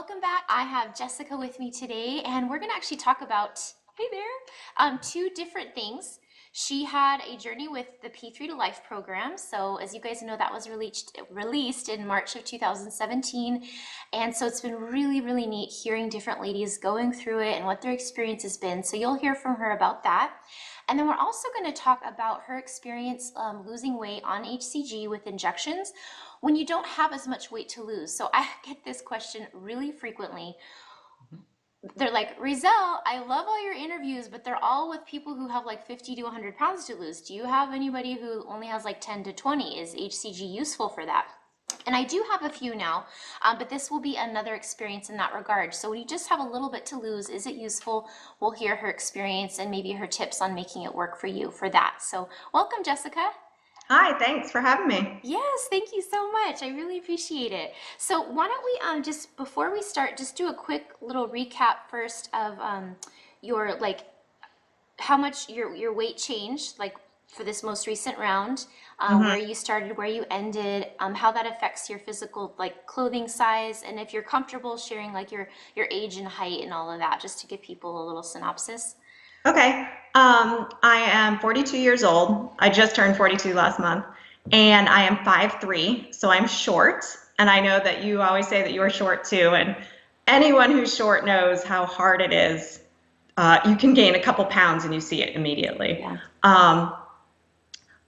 welcome back. I have Jessica with me today, and we're going to actually talk about, hey there, two different things. She had a journey with the P3 to Life program. So, as you guys know, that was released in March of 2017. And so it's been really, really neat hearing different ladies going through it and what their experience has been. So, you'll hear from her about that. And then we're also going to talk about her experience losing weight on HCG with injections when you don't have as much weight to lose. So I get this question really frequently. They're like, Rizal, I love all your interviews, but they're all with people who have like 50 to 100 pounds to lose. Do you have anybody who only has like 10 to 20? Is HCG useful for that? And I do have a few now, but this will be another experience in that regard. So when you just have a little bit to lose, is it useful? We'll hear her experience and maybe her tips on making it work for you for that. So welcome, Jessica. Hi, thanks for having me. Yes, thank you so much. I really appreciate it. So why don't we just before we start, just do a quick little recap first of your like how much your weight changed, like for this most recent round, hmm where you started, where you ended, how that affects your physical like clothing size, and if you're comfortable sharing like your age and height and all of that, just to give people a little synopsis. Okay. I am 42 years old. I just turned 42 last month, and I am 5'3", so I'm short. And I know that you always say that you are short too, and anyone who's short knows how hard it is. You can gain a couple pounds and you see it immediately. Yeah. Um,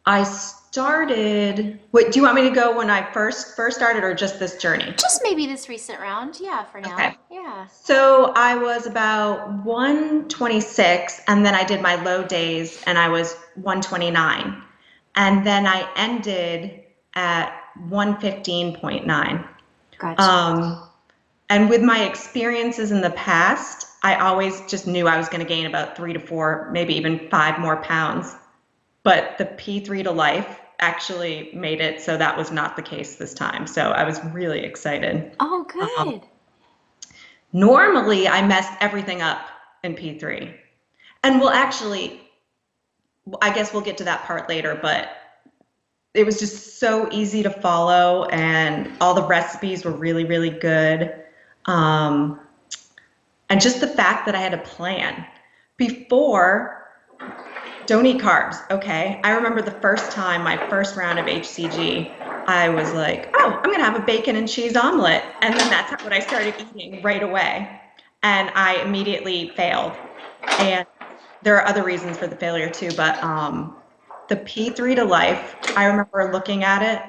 I started. Wait, do you want me to go when I first started, or just this journey? Just maybe this recent round. Yeah, for Okay. now. Yeah. So I was about 126, and then I did my low days, and I was 129. And then I ended at 115.9. Gotcha. Um, and with my experiences in the past, I always just knew I was going to gain about 3 to 4, maybe even 5 more pounds. But the P3 to Life actually made it so that was not the case this time. So I was really excited. Oh, Um, good. Normally, I messed everything up in P3. And we'll actually, I guess we'll get to that part later, but it was just so easy to follow, and all the recipes were really, really good. Um, and just the fact that I had a plan. Before, don't eat carbs. Okay. I remember the first time, my first round of HCG, I was like, oh, I'm going to have a bacon and cheese omelet. And then that's what I started eating right away. And I immediately failed. And there are other reasons for the failure too, but the P3 to Life, I remember looking at it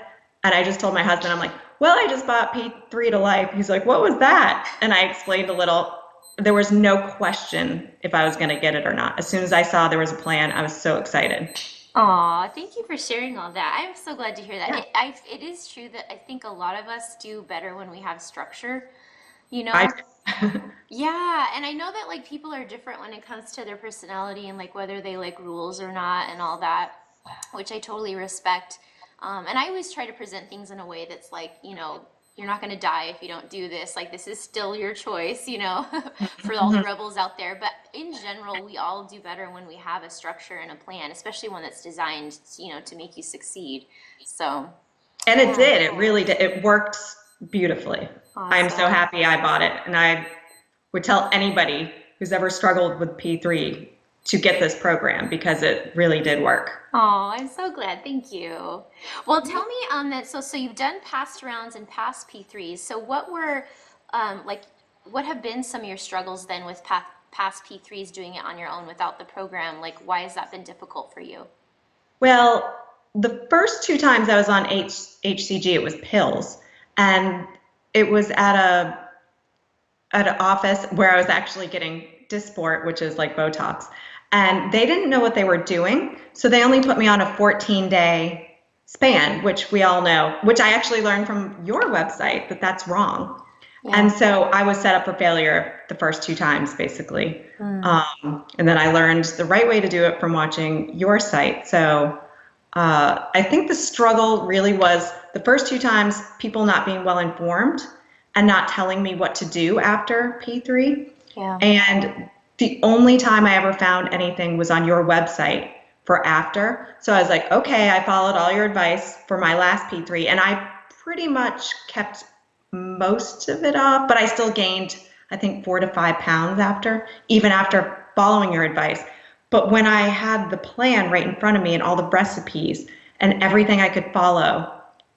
and I just told my husband, I'm like, well, I just bought P3 to Life. He's like, what was that? And I explained a little. There was no question if I was going to get it or not. As soon as I saw there was a plan, I was so excited. Aw, thank you for sharing all that. I'm so glad to hear that. Yeah, It is true that I think a lot of us do better when we have structure, you I know? Yeah, and I know that like people are different when it comes to their personality and like whether they like rules or not and all that, which I totally respect. And I always try to present things in a way that's like, you're not going to die if you don't do this. Like, this is still your choice, for all the rebels out there. But in general, we all do better when we have a structure and a plan, especially one that's designed, to make you succeed. So, And it yeah, did. It really did. It worked beautifully. I'm so awesome. happy I bought it. And I would tell anybody who's ever struggled with P3 to get this program because it really did work. Oh, I'm so glad. Thank you. Well, tell me that. So you've done past rounds and past P3s. So what were like what have been some of your struggles then with past P3s doing it on your own without the program? Like why has that been difficult for you? Well, the first two times I was on HCG, it was pills. And it was at an office where I was actually getting Dysport, which is like Botox. And they didn't know what they were doing. So they only put me on a 14-day span, which we all know, which I actually learned from your website that that's wrong. Yeah. And so I was set up for failure the first two times, basically. Mm. And then I learned the right way to do it from watching your site. So I think the struggle really was the first two times people not being well informed and not telling me what to do after P3. Yeah. And the only time I ever found anything was on your website for after. So I was like, okay, I followed all your advice for my last P3, and I pretty much kept most of it off, but I still gained, I think, 4 to 5 pounds after, even after following your advice. But when I had the plan right in front of me and all the recipes and everything I could follow,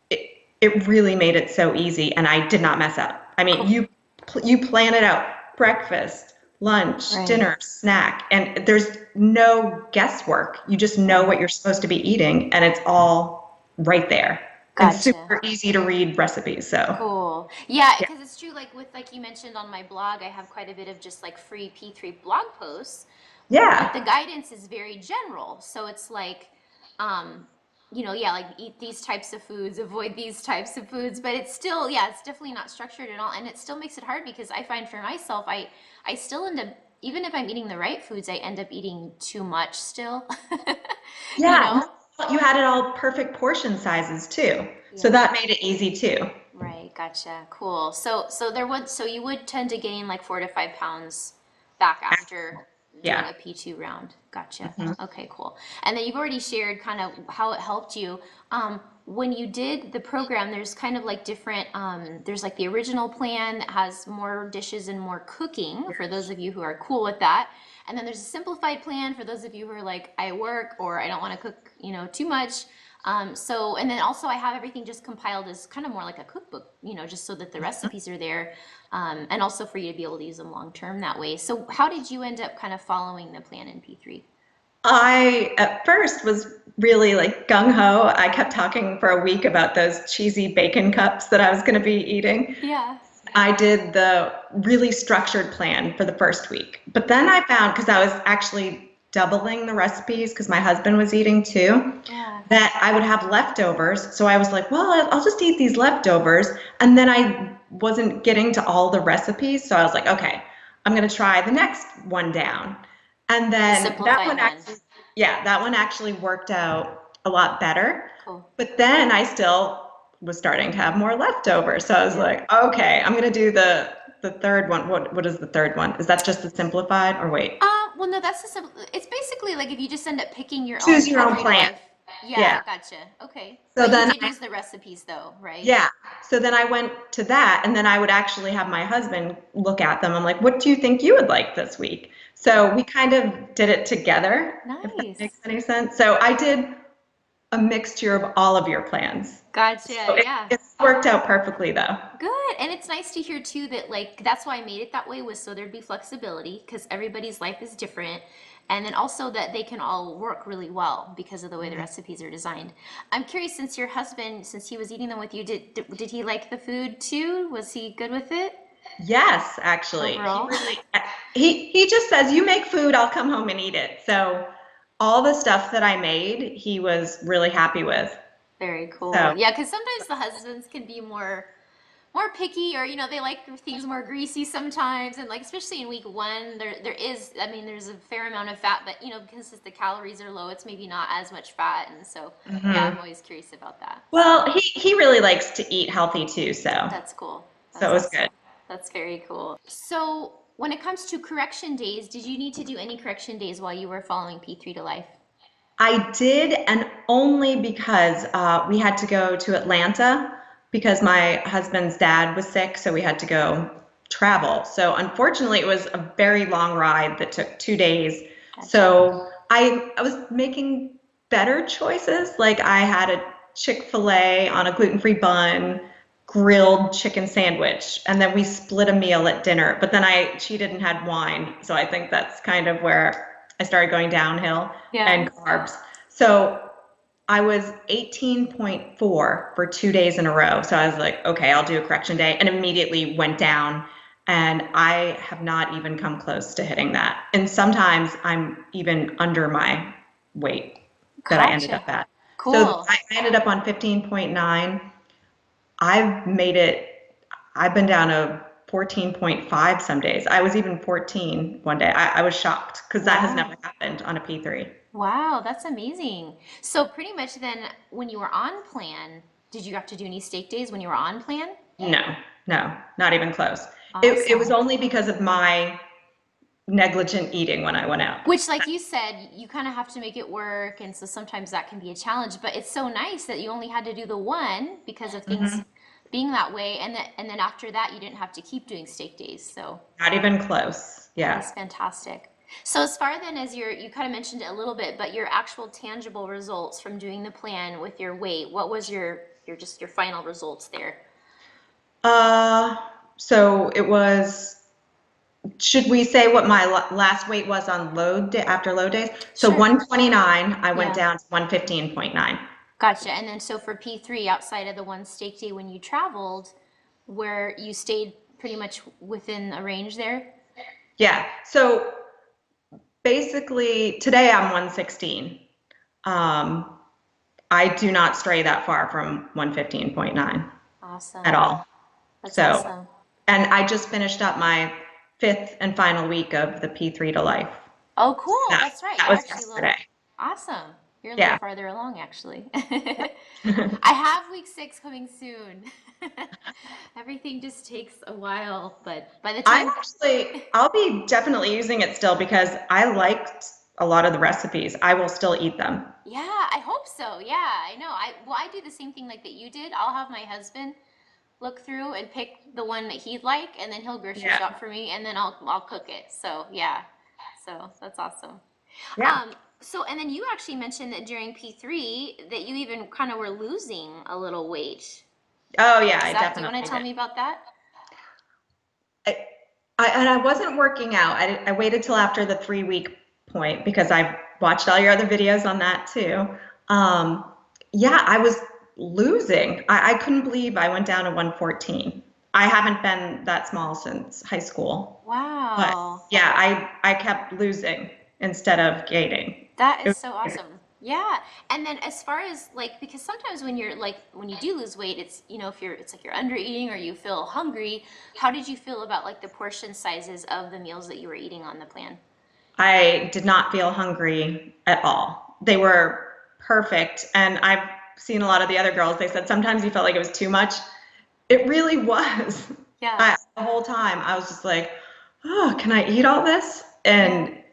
it really made it so easy, and I did not mess up. I mean, Cool. you plan it out, breakfast, lunch, Right. dinner, snack, and there's no guesswork. You just know Right. what you're supposed to be eating, and it's all right there and Gotcha. super easy to read recipes. So, Cool. Yeah, yeah. because it's true, like you mentioned on my blog, I have quite a bit of just like free P3 blog posts, but Yeah. the guidance is very general. So it's like, um, yeah, like eat these types of foods, avoid these types of foods, but it's still, yeah, it's definitely not structured at all. And it still makes it hard because I find for myself, I still end up, even if I'm eating the right foods, I end up eating too much still, you Yeah. know? You had it all perfect portion sizes too. So Yeah. that made it easy too. Right, gotcha. Cool. So you would tend to gain like 4 to 5 pounds back after doing Yeah. a P2 round. Gotcha. Mhm. Okay, cool. And then you've already shared kind of how it helped you. When you did the program, there's kind of like different, there's like the original plan that has more dishes and more cooking for those of you who are cool with that. And then there's a simplified plan for those of you who are like, I work or I don't want to cook, too much. And then also I have everything just compiled as kind of more like a cookbook, just so that the recipes are there, and also for you to be able to use them long term that way. So how did you end up kind of following the plan in P3? I at first was really like gung ho. I kept talking for a week about those cheesy bacon cups that I was going to be eating. Yeah. I did the really structured plan for the first week. But then I found, because I was actually doubling the recipes because my husband was eating too, Yeah. that I would have leftovers. So I was like, well, I'll just eat these leftovers. And then I wasn't getting to all the recipes. So I was like, okay, I'm going to try the next one down. And The then that simplified one one. actually, yeah, that one actually worked out a lot better. Cool. But then I still was starting to have more leftovers. So I was Yeah. like, okay, I'm gonna do the third one. What is the third one? Is that just the simplified or wait? Well, no, that's the simple. It's basically like if you just end up picking your own Choose your own P3 to plan. life. Yeah. Yeah, gotcha. Okay. So But you then did use the recipes though, right? yeah. So then I went to that, and then I would actually have my husband look at them. I'm like, what do you think you would like this week? So we kind of did it together, if that makes Nice. any sense. So I did a mixture of all of your plans. So Gotcha. Yeah. it worked out perfectly though. Good. And it's nice to hear too that like that's why I made it that way was so there'd be flexibility because everybody's life is different. And then also that they can all work really well because of the way the recipes are designed. I'm curious, since your husband, since he was eating them with you, did he like the food too? Was he good with it Yes, actually. He overall? really he just says, "You make food, I'll come home and eat it." So all the stuff that I made, he was really happy with. Very cool. So, Yeah, because sometimes the husbands can be more picky or they like things more greasy sometimes and like especially in week one there is I mean there's a fair amount of fat but because the calories are low it's maybe not as much fat and so yeah I'm mhm. always curious about that Well, so he really likes to eat healthy too, so that's cool. so That's it was awesome. good. That's very cool. So when it comes to correction days, did you need to do any correction days while you were following P3 to life? I did, and only because we had to go to Atlanta because my husband's dad was sick, so we had to go travel. So unfortunately, it was a very long ride that took 2 days. Gotcha. So I was making better choices. Like I had a Chick-fil-A on a gluten-free bun, grilled chicken sandwich, and then we split a meal at dinner. But then I cheated and had wine, so I think that's kind of where I started going downhill Yeah. and carbs. So I was 18.4 for 2 days in a row. So I was like, okay, I'll do a correction day and immediately went down. And I have not even come close to hitting that. And sometimes I'm even under my weight that I ended Gotcha. up at. So Cool. I ended up on 15.9. I've made it, I've been down to 14.5 some days. I was even 14 one day. I was shocked because that has never Wow. happened on a P3. Wow, that's amazing. So pretty much then when you were on plan, did you have to do any steak days when you were on plan? No, no, not even close. It was Awesome. only because of my negligent eating when I went out. Which, like you said, you kind of have to make it work, and so sometimes that can be a challenge. But it's so nice that you only had to do the one because of things Mhm. being that way, and then after that, you didn't have to keep doing steak days. So Not even close. that Yeah. is fantastic. So as far then as you kind of mentioned it a little bit, but your actual tangible results from doing the plan with your weight, what was your just your final results there? Uh, so it was, should we say what my last weight was on load day after load days? So Sure. 129, I went Yeah. down to 115.9. Gotcha. And then so for P3, outside of the one steak day when you traveled, where you stayed pretty much within a range there? Yeah. So basically today I'm 116. Um, I do not stray that far from 115.9 at Awesome. all. That's So, awesome. and I just finished up my fifth and final week of the P3 to life. Oh, cool. That, That's right. that You're was actually a little yesterday. awesome. You're a little Yeah. farther along, actually. I have week 6 coming soon. Everything just takes a while, but by the I'm time, actually, I'll be definitely using it still because I liked a lot of the recipes. I will still eat them. yeah, I hope so. Yeah, I know. I do the same thing like that you did. I'll have my husband look through and pick the one that he'd like, and then he'll grocery Yeah. shop for me, and then I'll cook it. So yeah, so that's awesome. Yeah. So and then you actually mentioned that during P3 that you even kind of were losing a little weight. Oh yeah, Is I that? Do you want definitely to tell did. me about that? I, and I wasn't working out. I waited till after the 3 week point because I watched all your other videos on that too. Um, yeah, I was losing. I couldn't believe I went down to 114. I haven't been that small since high school, but Wow. yeah, I kept losing instead of gaining. That is It so was, awesome. Yeah. And then as far as like because sometimes when you're like when you do lose weight, it's if you're it's like you're under eating or you feel hungry, how did you feel about like the portion sizes of the meals that you were eating on the plan? I did not feel hungry at all. They were perfect, and I've seen a lot of the other girls. They said sometimes you felt like it was too much. It really was. Yeah. The whole time I was just like, oh, can I eat all this? Yeah. And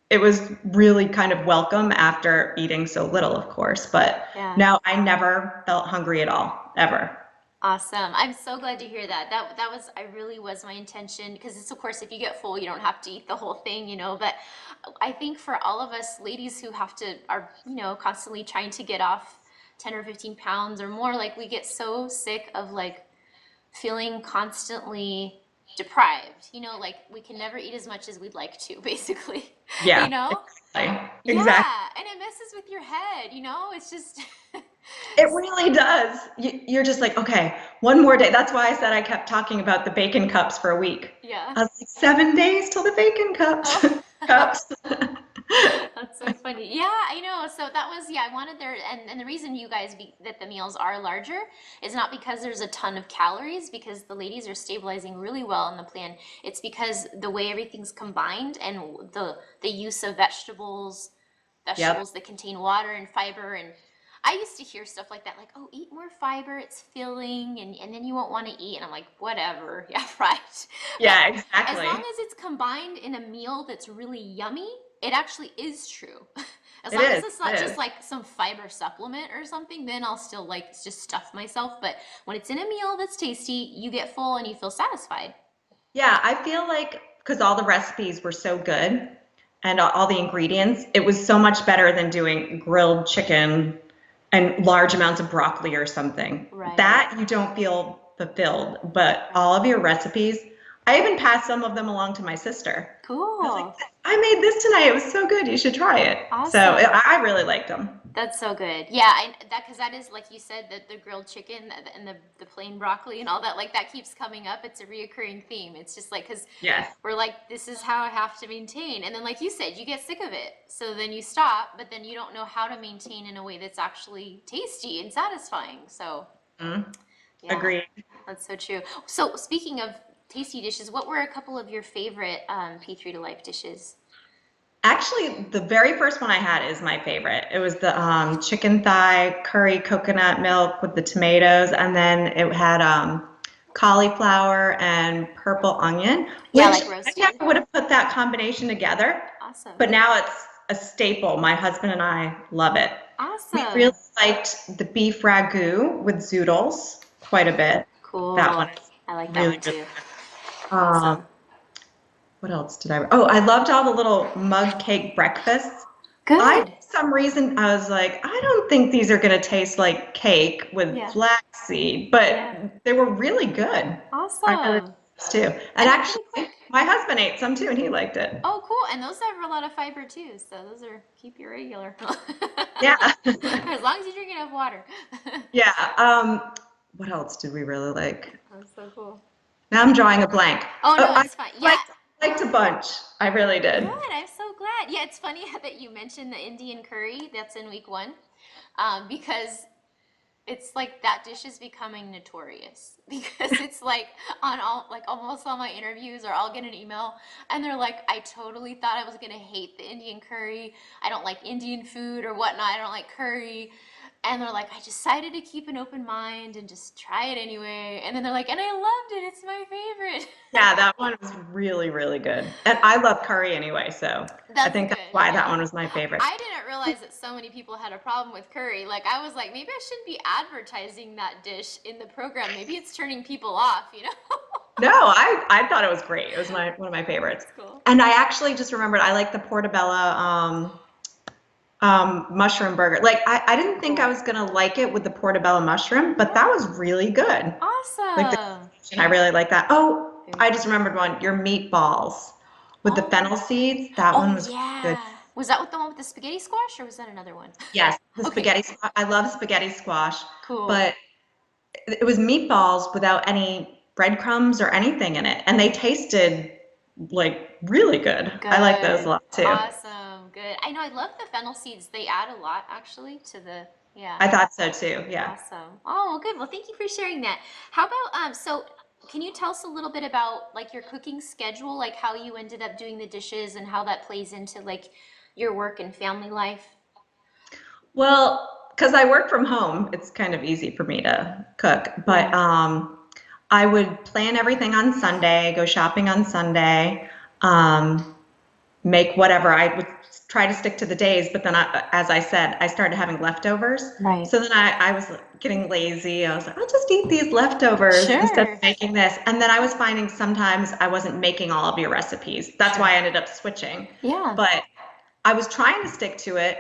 it was really kind of welcome after eating so little, of course. But Yeah. no, I never felt hungry at all, ever. Awesome. I'm so glad to hear that. That was I really was my intention because it's of course if you get full you don't have to eat the whole thing, but I think for all of us ladies who have to are, constantly trying to get off 10 or 15 pounds or more, like we get so sick of like feeling constantly deprived. Like we can never eat as much as we'd like to, basically. Yeah, You know? exactly. Exactly. Yeah, and it messes with your head. It's just It really does. You're just like, okay, one more day. That's why I said I kept talking about the bacon cups for a week. yeah. I was like, 7 days till the bacon cups. Oh. Cups. That's so funny. Yeah, I know. So that was, yeah, I wanted there, and the reason you guys that the meals are larger is not because there's a ton of calories, because the ladies are stabilizing really well on the plan. It's because the way everything's combined and the use of Yep. vegetables that contain water and fiber. And I used to hear stuff like that, like, oh, eat more fiber, it's filling, and then you won't want to eat. And I'm like, whatever, yeah, right. But Yeah, as long exactly. as it's combined in a meal that's really yummy, it actually is true. As It long as is. it's It not just is. like some fiber supplement or something, then I'll still like just stuff myself. But when it's in a meal that's tasty, you get full and you feel satisfied. Yeah, I feel like because all the recipes were so good and all the ingredients, it was so much better than doing grilled chicken and large amounts of broccoli or something. Right, That you don't feel fulfilled, but right. all of your recipes, I even passed some of them along to my sister. I was like, Cool. I made this tonight. It was so good. You should try it. So Awesome. I really liked them. That's so good. Yeah, that because that is like you said the grilled chicken and the plain broccoli and all that like that keeps coming up. It's a reoccurring theme. It's just like because Yes. we're like this is how I have to maintain, and then like you said, you get sick of it, so then you stop, but then you don't know how to maintain in a way that's actually tasty and satisfying. So Mm, yeah, agreed. that's so true. So speaking of tasty dishes, what were a couple of your favorite P3 to Life dishes? Actually, the very first one I had is my favorite. It was the chicken thigh curry coconut milk with the tomatoes, and then it had cauliflower and purple onion, Yeah, which like I roasted. never would have put that combination together, Awesome. but now it's a staple. My husband and I love it. We really Awesome. liked the beef ragu with zoodles quite a bit. That one Cool. is I like that really, one really too. good. Awesome. What else did I? Oh, I loved all the little mug cake breakfasts. I, Good. for some reason, I was like, I don't think these are going to taste like cake with Yeah. flaxseed, but Yeah. they were really good. I really Awesome. liked those too. And And they're actually, pretty quick. my husband ate some too, and he liked it. Oh, cool. And those have a lot of fiber too. So those are keep you regular. Yeah. As long as you drink enough water. Yeah. What else did we really like? That's so cool. Now I'm drawing a blank. Oh Oh, no, I it's fine. Yeah. liked, liked a bunch. I really did. Good. I'm so glad. Yeah, it's funny that you mentioned the Indian curry that's in week one, because it's like that dish is becoming notorious because it's like on all like almost all my interviews or I'll get an email and they're like, I totally thought I was gonna hate the Indian curry. I don't like Indian food or whatnot. I don't like curry. And they're like, I decided to keep an open mind and just try it anyway. And then they're like, and I loved it. It's my favorite. Yeah, that one was really, really good. And I love curry anyway, so I That's think that's good. why that Yeah. one was my favorite. I didn't realize that so many people had a problem with curry. Like I was like, maybe I shouldn't be advertising that dish in the program. Maybe it's turning people off, you know? No, I thought it was great. It was my one of my favorites. That's cool. And I actually just remembered I like the portobello mushroom burger. Like I didn't think I Cool. was gonna like it with the portobello mushroom, but that Yeah. was really good. Like the Awesome. I really like that. Oh, Very I cool. just remembered one. Your meatballs with the Oh. fennel seeds. That Oh one was good. yeah. Was that with the one with the spaghetti squash or was that another one? Yes, the Okay. spaghetti squash. I love spaghetti squash, Cool. but it was meatballs without any breadcrumbs or anything in it, and they tasted like really good. I like those a Good. lot too. Awesome. Good. I know I love the fennel seeds. They add a lot actually to the yeah. I thought so too. Yeah. Awesome. Oh, well, good. Well, thank you for sharing that. How about so can you tell us a little bit about like your cooking schedule, like how you ended up doing the dishes and how that plays into like your work and family life? Well, because I work from home, it's kind of easy for me to cook. But Right. I would plan everything on Sunday, go shopping on Sunday, um, make whatever. I would try to stick to the days, but then as I said, I started having leftovers. Right. So then I was getting lazy. I was like, I'll just eat these leftovers instead of Sure. making this. And then I was finding sometimes I wasn't making all of your recipes. That's why Sure. I ended up switching. Yeah. But I was trying to stick to it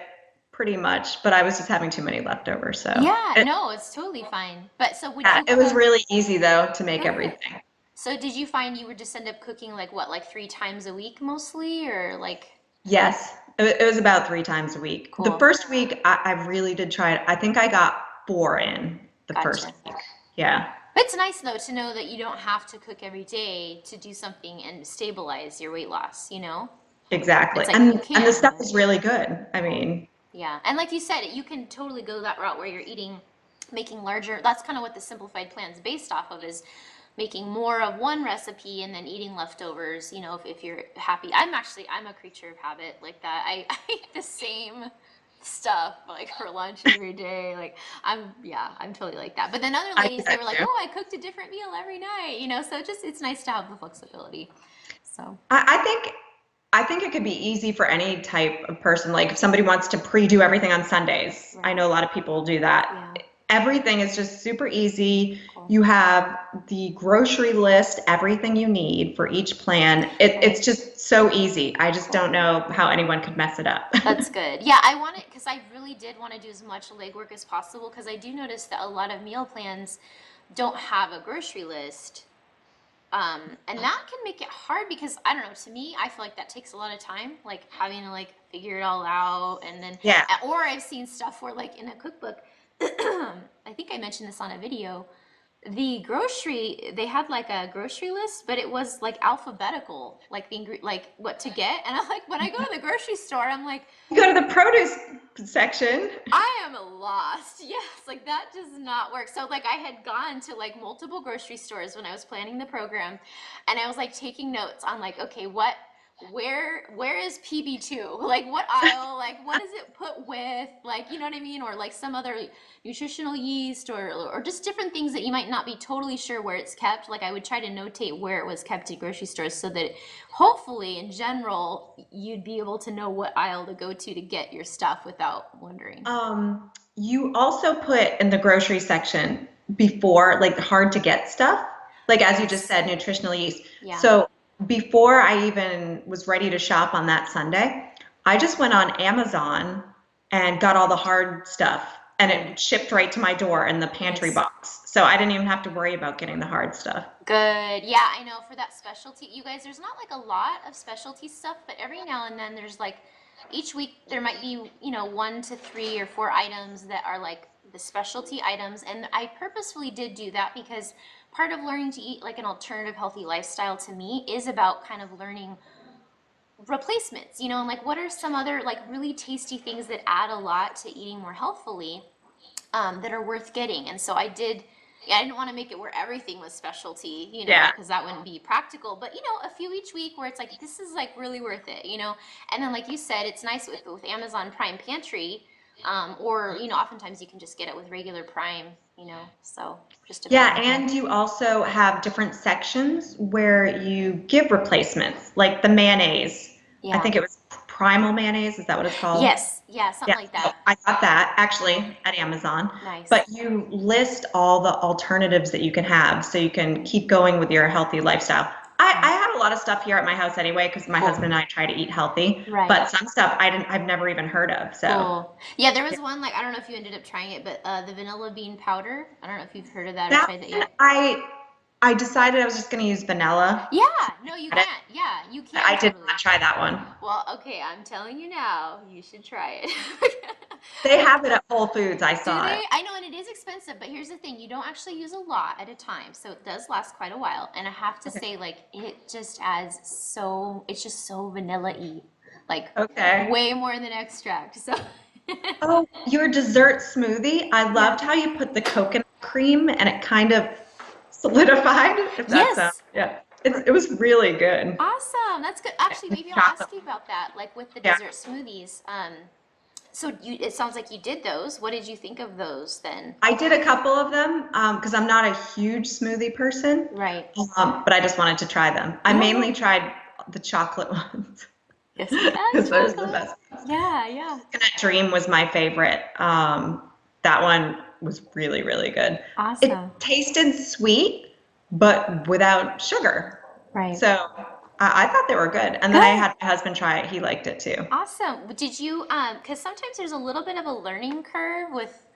pretty much, but I was just having too many leftovers. So Yeah, no, it's totally fine. But so would yeah, you it was cook really easy though to make good? everything. So did you find you would just end up cooking like what, like 3 times a week mostly or like Yes, it was about 3 times a week. The cool. first week, I really did try it. I think I got four in the first Gotcha. week. Yeah, It's nice though to know that you don't have to cook every day to do something and stabilize your weight loss, you know? exactly. It's like you And the can, stuff but is really good. I cool. mean, Yeah. And like you said, you can totally go that route where you're eating, making larger. That's kind of what the simplified plan is based off of is making more of one recipe and then eating leftovers, you know, if you're happy. I'm a creature of habit like that. I eat the same stuff like for lunch every day. Like yeah, I'm totally like that. But then other I do ladies, they that were like, too. oh, I cooked a different meal every night, you know, so just it's nice to have the flexibility. So, I think it could be easy for any type of person. Like if somebody wants to pre-do everything on Sundays, I right. know a lot of people do that. Yeah, Everything is just super easy. cool. You have the grocery list, everything you need for each plan. It's Right. just so easy. I just Cool. don't know how anyone could mess it up. That's good. Yeah, I want it because I really did want to do as much legwork as possible because I do notice that a lot of meal plans don't have a grocery list. And that can make it hard because I don't know, to me, I feel like that takes a lot of time, like having to like figure it all out and then Yeah. or I've seen stuff where like in a cookbook, I think I mentioned this on a video, they had like a grocery list, but it was like alphabetical, like like what to get. And I'm like, when I go to the grocery store, I'm like, You go to the produce section. I am lost. Yes, like that does not work. So like I had gone to like multiple grocery stores when I was planning the program and I was like taking notes on like, okay, where is PB2? Like what aisle? Like what is it put with? Like, you know what I mean? Or like some other nutritional yeast or just different things that you might not be totally sure where it's kept. Like I would try to notate where it was kept at grocery stores so that hopefully in general you'd be able to know what aisle to go to get your stuff without wondering. You also put in the grocery section before, like hard to get stuff, like as you just Yes. said, nutritional yeast. Yeah. So before I even was ready to shop on that Sunday, I just went on Amazon and got all the hard stuff and Good. it shipped right to my door in the pantry Nice. box. So I didn't even have to worry about getting the hard stuff. Good. Yeah, I know for that specialty, you guys, there's not like a lot of specialty stuff, but every now and then there's like each week there might be, 1 to 3 or 4 items that are like the specialty items. And I purposefully did do that because part of learning to eat like an alternative healthy lifestyle to me is about kind of learning replacements, and like what are some other like really tasty things that add a lot to eating more healthfully, that are worth getting. And so I did, yeah, I didn't want to make it where everything was specialty, Yeah. because that wouldn't be practical. But a few each week where it's like this is like really worth it. And then like you said, it's nice with Amazon Prime Pantry, or oftentimes you can just get it with regular Prime. So just Yeah, depending. and you also have different sections where you give replacements, like the mayonnaise. I Yeah. think it was primal mayonnaise. Is that what it's called? Yes. Yeah. Something Yeah, like so that. I got that Cool. actually at Amazon. Nice. But you list all the alternatives that you can have so you can keep going with your healthy lifestyle. I Right. had a lot of stuff here at my house anyway because my Cool. husband and I try to eat healthy, Right. but some stuff I've never even heard of. So Cool. Yeah, there yeah. was one like I don't know if you ended up trying it, but the vanilla bean powder. I don't know if you've heard of that or That tried that one, yet. I decided I was just going to use vanilla. Yeah, no, you At it. can't. Yeah, you can I did totally. not try that one. Well, okay, I'm telling you now, you should try it. They Bec- have it at Whole Foods. I Do saw it. they? I know, and it is expensive, but here's the thing, you don't actually use a lot at a time, so it does last quite a while. And I have to Okay. say, like, it just adds it's just so vanilla-y, like Okay. way more than extract. So, Oh, your dessert smoothie. I yeah. loved how you put the coconut cream and it kind of solidified, if that sounds, Yes. yeah. It was really good. Awesome. That's good. Actually, And maybe I'll chocolate. ask you about that, like with the Yeah. dessert smoothies. So it sounds like you did those. What did you think of those then? I did a couple of them because I'm not a huge smoothie person, Right. but I just wanted to try them. I Yeah. mainly tried the chocolate ones Yes, we add because those are the chocolate. best ones. Yeah, yeah. Coconut Dream was my favorite. That one was really, really good. Awesome. It tasted sweet, but without sugar. Right. So I thought they were good. And then I Good. had my husband try it. He liked it too. Awesome. Did you, because sometimes there's a little bit of a learning curve with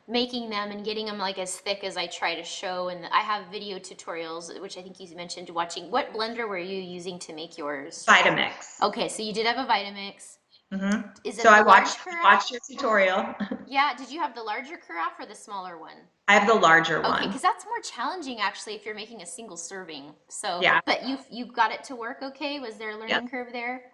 making them and getting them like as thick as I try to show. And I have video tutorials, which I think you mentioned watching. What blender were you using to make yours? Vitamix. Okay, so you did have a Vitamix. hmm Is So it the large I carafe? watched your tutorial. Yeah, did you have the larger carafe or the smaller one? I have the larger Okay, one. because that's more challenging actually if you're making a single serving. So, Yeah. but you got it to work okay? Was there a Yep. learning curve there?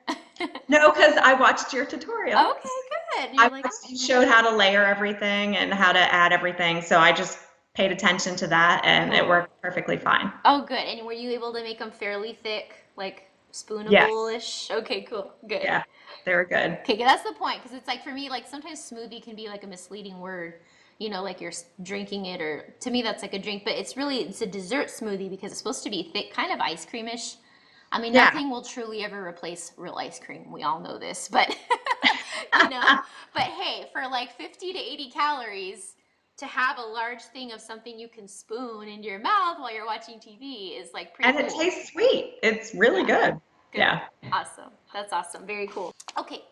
No, because I watched your tutorial. Okay, good. I You're like, watched, you showed how to layer everything and how to add everything. So I just paid attention to that and it cool. worked perfectly fine. Oh, good. And were you able to make them fairly thick, like Yes. spoonable-ish? Okay, cool. Good. Yeah. They were good. Okay, that's the point because it's like for me, like sometimes smoothie can be like a misleading word, like you're drinking it, or to me that's like a drink, but it's a dessert smoothie because it's supposed to be thick, kind of ice creamish. I mean, Yeah. nothing will truly ever replace real ice cream. We all know this, but you know, but hey, for like 50 to 80 calories, to have a large thing of something you can spoon into your mouth while you're watching TV is like pretty And it cool. tastes sweet. It's really Yeah. good. Good. Yeah. Awesome. That's awesome. Very cool. Okay.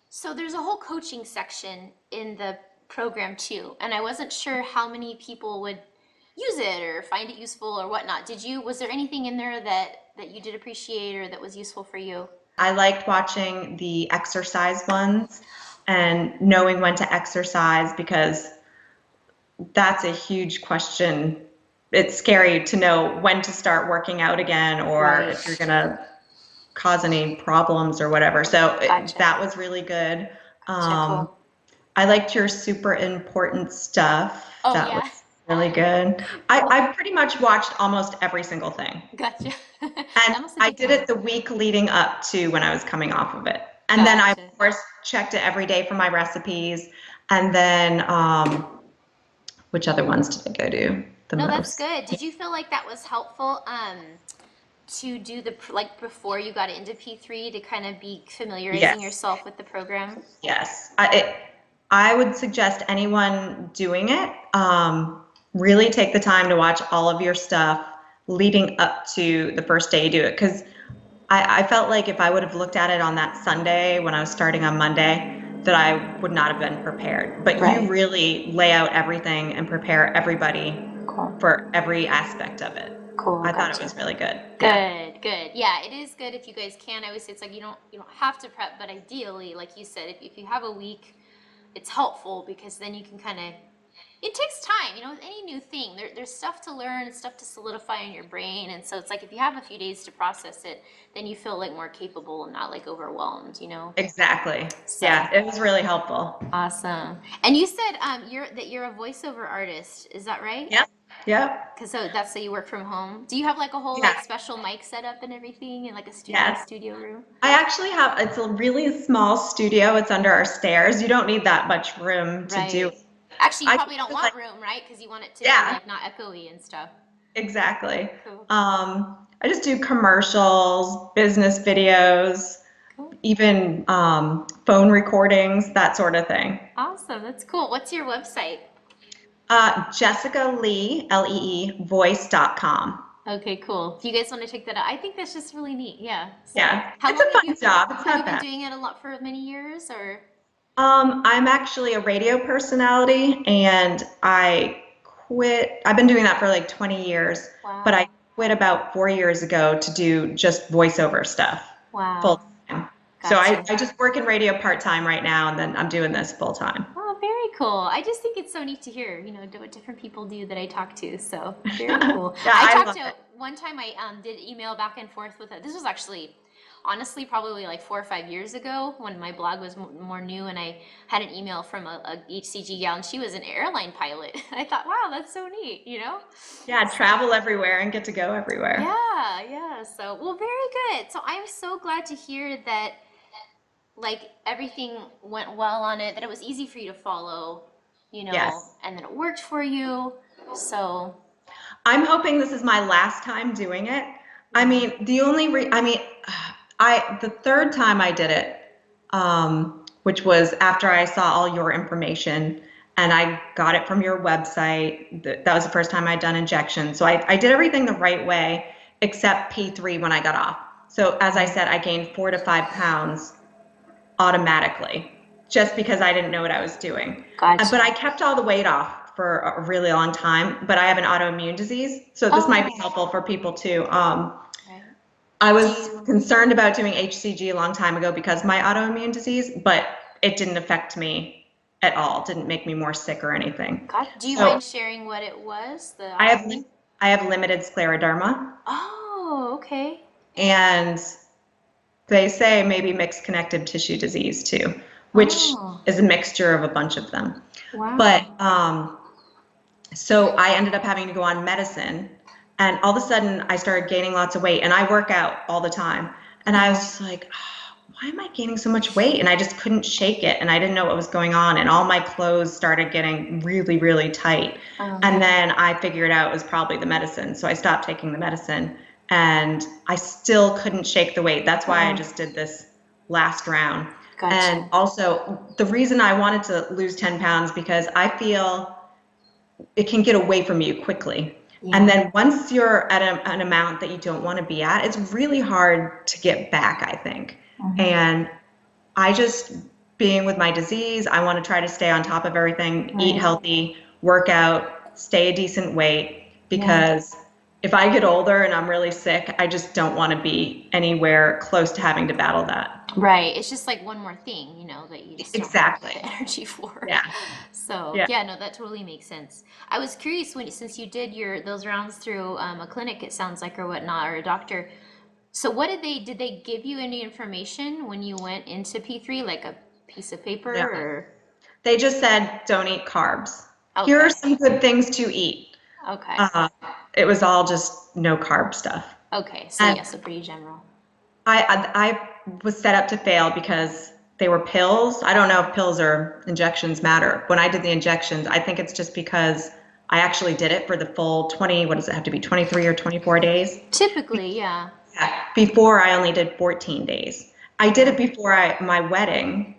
So there's a whole coaching section in the program too, and I wasn't sure how many people would use it or find it useful or whatnot. Was there anything in there that you did appreciate or that was useful for you? I liked watching the exercise ones and knowing when to exercise because that's a huge question. It's scary to know when to start working out again or Right. if you're going to cause any problems or whatever. So Gotcha. that was really good. Gotcha. Um, Cool. I liked your super important stuff. Oh That was yeah. really good. Well, I pretty much watched almost every single thing. gotcha. And That must have I taken did a it the week leading up to when I was coming off of it. And then I, of gotcha. course, checked it every day for my recipes. And then, which other ones did I go to the No, that's most? good. Did you feel like that was helpful to do like before you got into P3 to kind of be familiarizing Yes, yourself with the program? yes. I would suggest anyone doing it. really take the time to watch all of your stuff leading up to the first day you do it. Because I felt like if I would have looked at it on that Sunday when I was starting on Monday, that I would not have been prepared. But you Right. really lay out everything and prepare everybody Cool. for every aspect of it. Cool. I thought it Gotcha. was really good. Yeah, Good, good. Yeah, it is good if you guys can. I always say it's like you don't have to prep, but ideally, like you said, if you have a week, it's helpful because then you can kind of it takes time, with any new thing. There's stuff to learn, stuff to solidify in your brain. And so it's like if you have a few days to process it, then you feel like more capable and not like overwhelmed. exactly. So Yeah, it was really helpful. awesome. And you said you're a voiceover artist, is that right? Yep. Yep. Cause so you work from home. Do you have like a whole Yeah. like special mic setup and everything and like a Yes. studio room? I actually have, it's a really small studio. It's under our stairs. You don't need that much room to do Right. it. Actually, you I probably just don't feel like, want room, right? Because you want it to be yeah, like not echoey and stuff. exactly. Cool. I just do commercials, business videos, Cool. even phone recordings, that sort of thing. Awesome. That's cool. What's your website? Jessica Lee, Lee, voice.com. Okay, cool. If you guys want to check that out, I think that's just really neat. Yeah. So, Yeah, how it's a long fun job. It's have you not been bad. doing it a lot for many years or? I'm actually a radio personality and I quit. I've been doing that for like 20 years, but I Wow. quit about 4 years ago to do just voiceover stuff full Wow. time. So I, Gotcha. I just work in radio part time right now and then I'm doing this full time. Oh, very cool. I just think it's so neat to hear, what different people do that I talk to. So very cool. Yeah, I I talked love to it. one time I did email back and forth with this was actually honestly probably like 4 or 5 years ago when my blog was more new and I had an email from a HCG gal and she was an airline pilot. I thought, wow, that's so neat. Yeah, So travel everywhere and get to go everywhere. yeah, yeah. So well, very good. So I'm so glad to hear that like everything went well on it, that it was easy for you to follow, Yes. and that it worked for you. So, I'm hoping this is my last time doing it. I yeah. mean, the third time I did it, which was after I saw all your information and I got it from your website. That was the first time I'd done injections. So I did everything the right way except P3 when I got off. So as I said, I gained 4 to 5 pounds automatically just because I didn't know what I was doing. But I Gotcha. kept all the weight off for a really long time. But I have an autoimmune disease, so this might be Oh, helpful for people too. right. I Do was you, concerned about doing HCG a long time ago because of my autoimmune disease, but it didn't affect me at all. It didn't make me more sick or anything. do you So mind sharing what it was, the I have autoimmune? I have limited scleroderma, Oh, okay. and they say maybe mixed connective tissue disease too, which Oh, is a mixture of a bunch of them. But wow. so I ended up having to go on medicine, and all of a sudden I started gaining lots of weight, and I work out all the time, and I was Uh-huh. just like, "Oh, why am I gaining so much weight?" And I just couldn't shake it, and I didn't know what was going on, and all my clothes started getting really, really tight. And Um, then I figured out it was probably the medicine, so I stopped taking the medicine, and I still couldn't shake the weight. That's why I oh, just did this last round. And gotcha. also, the reason I wanted to lose 10 pounds because I feel it can get away from you quickly. And Yeah. then once you're at an amount that you don't want to be at, it's really hard to get back, I think. Hmm. And I just, being with my disease, I want to try to stay on top of everything, eat Right. healthy, work out, stay a decent weight, Yeah. because if I get older and I'm really sick, I just don't want to be anywhere close to having to battle that. Right. It's just like one more thing, that you just don't have the Exactly. energy for. Yeah. So, Yeah. yeah, no, that totally makes sense. I was curious since you did those rounds through a clinic, it sounds like, or whatnot, or a doctor. So, what did they give you any information when you went into P3, like a piece of paper Yeah. or? They just said, don't eat carbs. Here are Okay. some good things to eat. Okay. Uh, it was all just no carb stuff. Okay. So, And yeah, so pretty general. I was set up to fail because they were pills. I don't know if pills or injections matter. When I did the injections, I think it's just because I actually did it for the full 20, what does it have to be, 23 or 24 days? Typically, yeah. Yeah. Before I only did 14 days. I did it Right. before my wedding,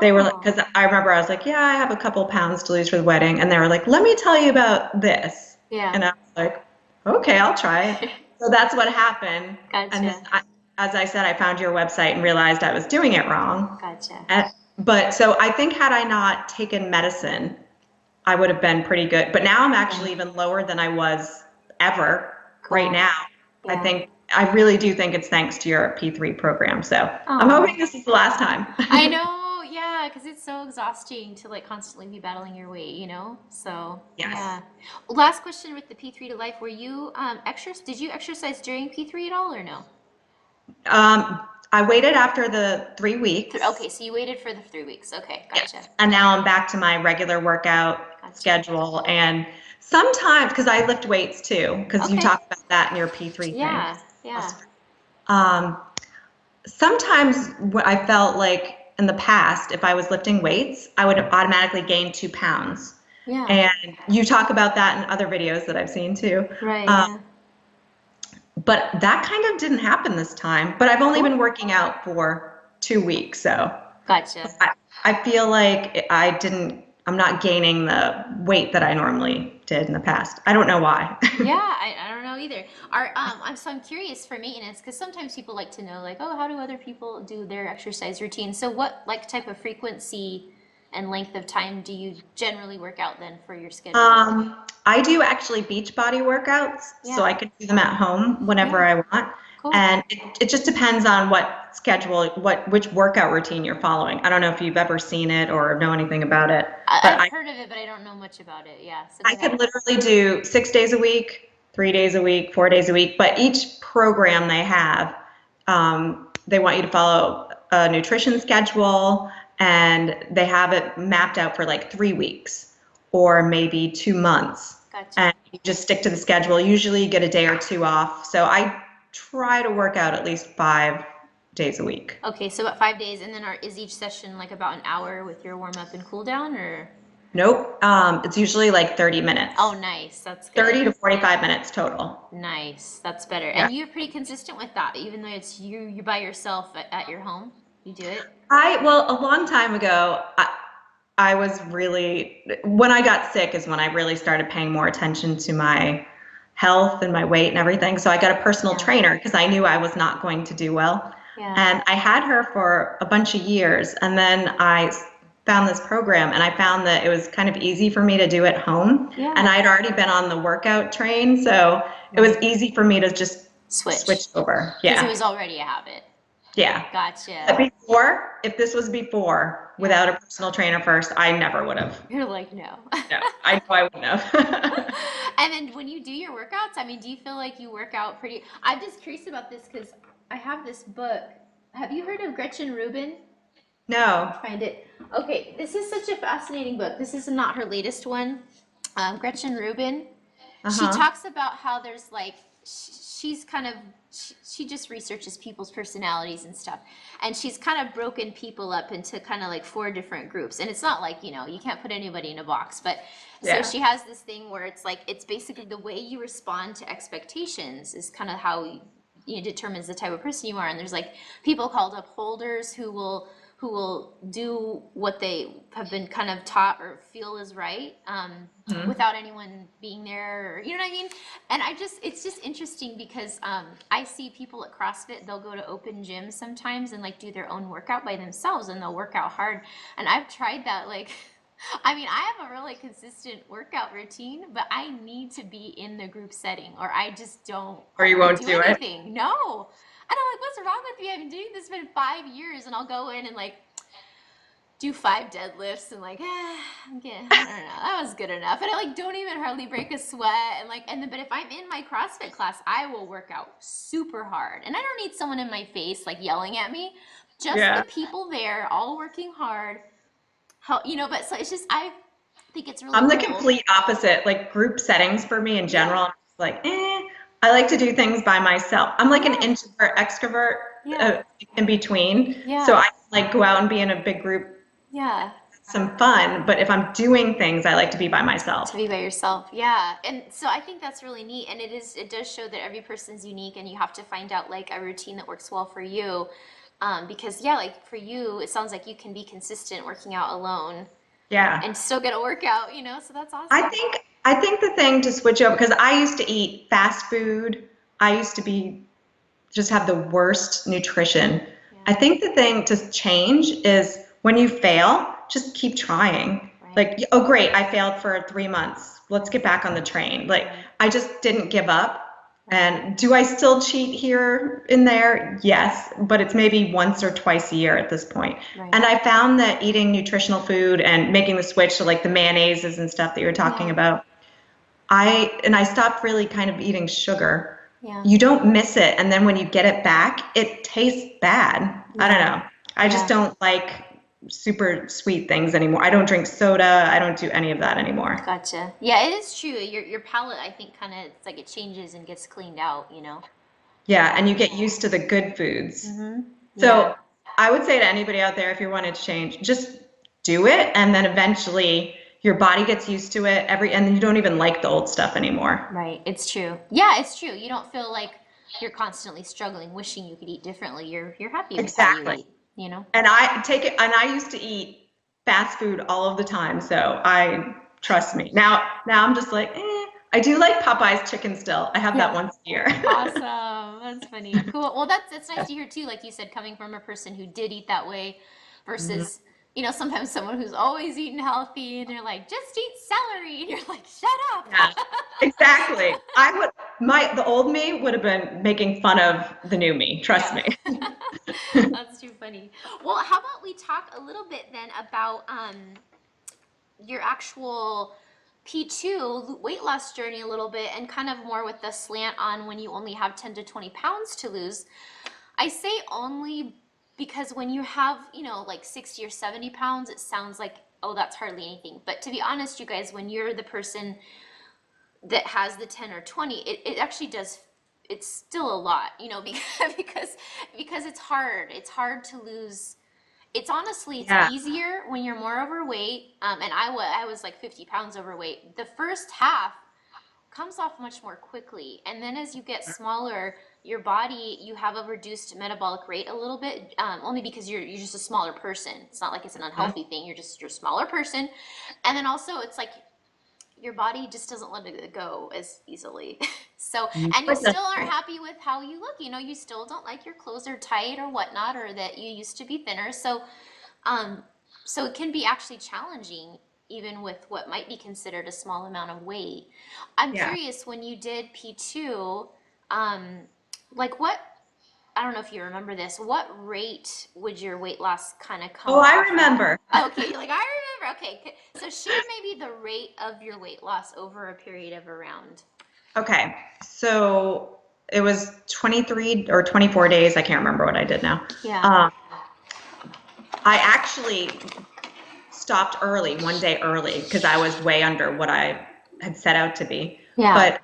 They were like, Oh, because I remember I was like, yeah, I have a couple pounds to lose for the wedding. And they were like, let me tell you about this. yeah. And I was like, okay, I'll try it. So that's what happened. And then, Gotcha. as I said, I found your website and realized I was doing it wrong. Gotcha. And, but so I think had I not taken medicine, I would have been pretty good. But now I'm Yeah. actually even lower than I was ever right Cool. now. Yeah. I really do think it's thanks to your P3 program. So I'm Oh, hoping this is the last time. I know. Yeah, because it's so exhausting to like constantly be battling your weight, So, Yes. yeah. Last question with the P3 to life. Were you did you exercise during P3 at all or no? I waited after the 3 weeks. Okay, so you waited for the 3 weeks. Okay, Yes. gotcha. And now I'm back to my regular workout Gotcha. schedule. And sometimes, because I lift weights too, because you Okay. talk about that in your P3 thing. Yeah, yeah. Um, Sometimes I felt like in the past, if I was lifting weights, I would automatically gain 2 pounds. Yeah. And you talk about that in other videos that I've seen too. Right, Um, yeah. but that kind of didn't happen this time. But I've only Cool. been working out for 2 weeks, so Gotcha. I feel like I'm not gaining the weight that I normally did in the past. I don't know why. Yeah, I don't know either. I'm curious for maintenance because sometimes people like to know like, oh, how do other people do their exercise routine? So what like type of frequency and length of time do you generally work out then for your schedule? I do actually beach body workouts, so I Yeah, can do them at home whenever yeah, I want. cool. And it just depends on what schedule, which workout routine you're following. I don't know if you've ever seen it or know anything about it, but I've heard of it, but I don't know much about it. Yeah, so go I ahead. could literally do 6 days a week, 3 days a week, 4 days a week, but each program they have, they want you to follow a nutrition schedule and they have it mapped out for like 3 weeks or maybe 2 months. Gotcha. And you just stick to the schedule. Usually you get a day or two off. So I try to work out at least 5 days a week. Okay, so about 5 days, and then is each session like about an hour with your warm up and cool down, or? Nope. It's usually like 30 Oh, minutes, nice. That's good. 30 to 45 minutes total. Nice. That's better. Yeah. And you're pretty consistent with that, even though it's you by yourself at your home. You do it. Well, a long time ago, I was really, when I got sick is when I really started paying more attention to my health and my weight and everything. So I got a personal Yeah. trainer because I knew I was not going to do well. Yeah. And I had her for a bunch of years. And then I found this program and I found that it was kind of easy for me to do at home. Yeah. And I'd already been on the workout train. So it was easy for me to just switch Switch. over. Because it Yeah. was already a habit. Yeah. Gotcha. But before, if this was before, without a personal trainer first, I never would have. You're like, no. No, I know I wouldn't have. And then when you do your workouts, I mean, do you feel like you work out pretty? I'm just curious about this because I have this book. Have you heard of Gretchen Rubin? No. Find it. Okay, this is such a fascinating book. This is not her latest one. Gretchen Rubin. She Uh-huh. talks about how there's like she's kind of she just researches people's personalities and stuff, and she's kind of broken people up into kind of like four different groups. And it's not like you can't put anybody in a box, but so Yeah. she has this thing where it's like it's basically the way you respond to expectations is kind of how determines the type of person you are. And there's like people called upholders who will do what they have been kind of taught or feel is right, Mhm. without anyone being there, or, you know what I mean? And it's just interesting because I see people at CrossFit, they'll go to open gyms sometimes and like do their own workout by themselves and they'll work out hard. And I've tried that, like, I mean, I have a really consistent workout routine, but I need to be in the group setting or I just don't Or you won't do it. anything. No. And I'm like, what's wrong with me? I've been doing this for 5 years and I'll go in and like do 5 deadlifts and like, I'm getting, I don't know, that was good enough. And I like don't even hardly break a sweat and like, and then, but if I'm in my CrossFit class, I will work out super hard. And I don't need someone in my face like yelling at me, just Yeah. the people there all working hard. But so it's just, I think it's really I'm the cool. complete opposite. Like group settings for me in general, I'm just like, I like to do things by myself. I'm like an Yeah. introvert, extrovert, Yeah. in between. Yeah. So I like go out and be in a big group, Yeah. some fun. But if I'm doing things, I like to be by myself. To be by yourself, yeah. And so I think that's really neat, and it does show that every person's unique and you have to find out like a routine that works well for you. Because yeah, like for you, it sounds like you can be consistent working out alone Yeah. and still get a workout, so that's I awesome. think I think the thing to switch up, because I used to eat fast food. I used to be just have the worst nutrition. I Yeah, think the thing to change is when you fail, just keep trying. right, Like, oh, great, I failed for 3 months. Let's get back on the train. Like, right, I just didn't give up. right, And do I still cheat here and there? Yes, but it's maybe once or twice a year at this point. right. And I found that eating nutritional food and making the switch to like the mayonnaises and stuff that you're talking Yeah, about, I stopped really kind of eating sugar. yeah, You don't miss it, and then when you get it back, it tastes bad. I don't yeah, know. I just yeah. don't like super sweet things anymore. I don't drink soda. I don't do any of that anymore. Gotcha. Yeah, it is true. Your palate, I think, kind of it's like it changes and gets cleaned out. Yeah, and Um, you get used to the good foods. yeah. So I would say to anybody out there, if you're wanting to change, just do it, and then eventually your body gets used to it. And then you don't even like the old stuff anymore. Right. It's true. Yeah, it's true. You don't feel like you're constantly struggling, wishing you could eat differently. You're happy with how you Exactly. eat. And I used to eat fast food all of the time, so I trust me. Now I'm just like, I do like Popeye's chicken still. I have that Yeah. once a year. Awesome. That's funny. Cool. Well, that's nice to hear too, like you said, coming from a person who did eat that way Mhm. versus, sometimes someone who's always eating healthy and they're like, just eat celery. And you're like, shut up. Yeah, exactly. The old me would have been making fun of the new me, trust Yeah. me. That's too funny. Well, how about we talk a little bit then about your actual P2 weight loss journey a little bit and kind of more with the slant on when you only have 10 to 20 pounds to lose. I say only because when you have, like 60 or 70 pounds, it sounds like, oh, that's hardly anything. But to be honest, you guys, when you're the person that has the 10 or 20, it actually does, it's still a lot, because it's hard. It's hard to lose. It's Yeah. easier when you're more overweight. And I was like 50 pounds overweight. The first half comes off much more quickly. And then as you get smaller, your body, you have a reduced metabolic rate a little bit, only because you're just a smaller person. It's not like it's an unhealthy thing. You're a smaller person. And then also it's like your body just doesn't let it go as easily. So, and you still aren't happy with how you look. You still don't like your clothes are tight or whatnot, or that you used to be thinner. Um, so it can be actually challenging, even with what might be considered a small amount of weight. I'm Yeah. curious when you did P2, um, like what, I don't know if you remember this, what rate would your weight loss kind of come Oh, I off at? remember. Okay, you're like, I remember. Okay, so share maybe the rate of your weight loss over a period of around. Okay. So it was 23 or 24 days. I can't remember what I did now. Yeah, Um, I actually stopped early, one day early, because I was way under what I had set out to be. yeah, But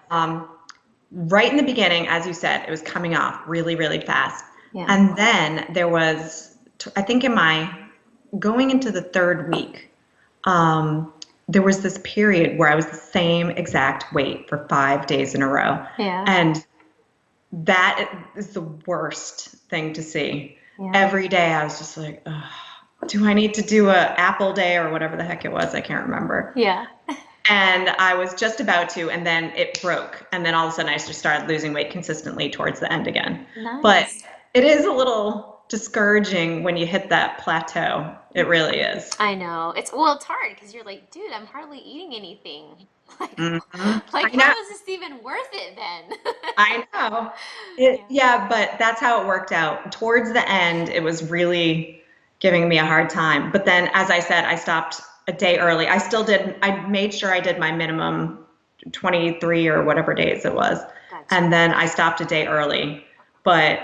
right in the beginning, as you said, it was coming off really, really fast. yeah. And then there was, I think in my going into the third week, there was this period where I was the same exact weight for 5 days in a row. Yeah, And that is the worst thing to see. yeah. Every day I was just like, ugh, do I need to do a apple day or whatever the heck it was? I can't remember. Yeah. And I was just about to, and then it broke. And then all of a sudden I just started losing weight consistently towards the end again. But Nice. it is a little discouraging when you hit that plateau. It really is. I know. It's hard because you're like, dude, I'm hardly eating anything. Like, Hmm. like I know. how is this even worth it then? I know. Yeah. Yeah, but that's how it worked out. Towards the end, it was really giving me a hard time. But then, as I said, I stopped a day early. I made sure I did my minimum 23 or whatever days it was. Gotcha. And then I stopped a day early. But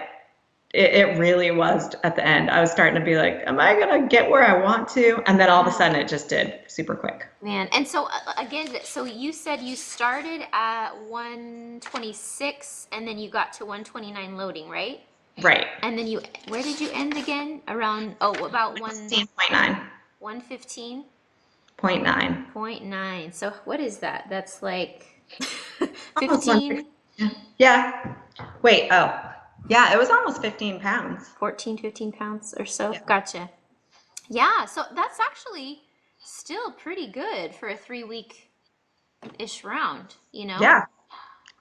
it really was at the end. I was starting to be like, am I going to get where I want to? And then all of a Yeah. sudden, it just did super quick. Man, and so again, so you said you started at 126 and then you got to 129 loading, right? Right. And then where did you end again? Around, about 16.9. 115.9. 0.9. So what is that? That's like Almost 160. 15. Yeah. Wait. Oh. Yeah, it was almost 15 pounds. 14, 15 pounds or so. Yeah. Gotcha. Yeah, so that's actually still pretty good for a 3 week-ish round, you know? Yeah.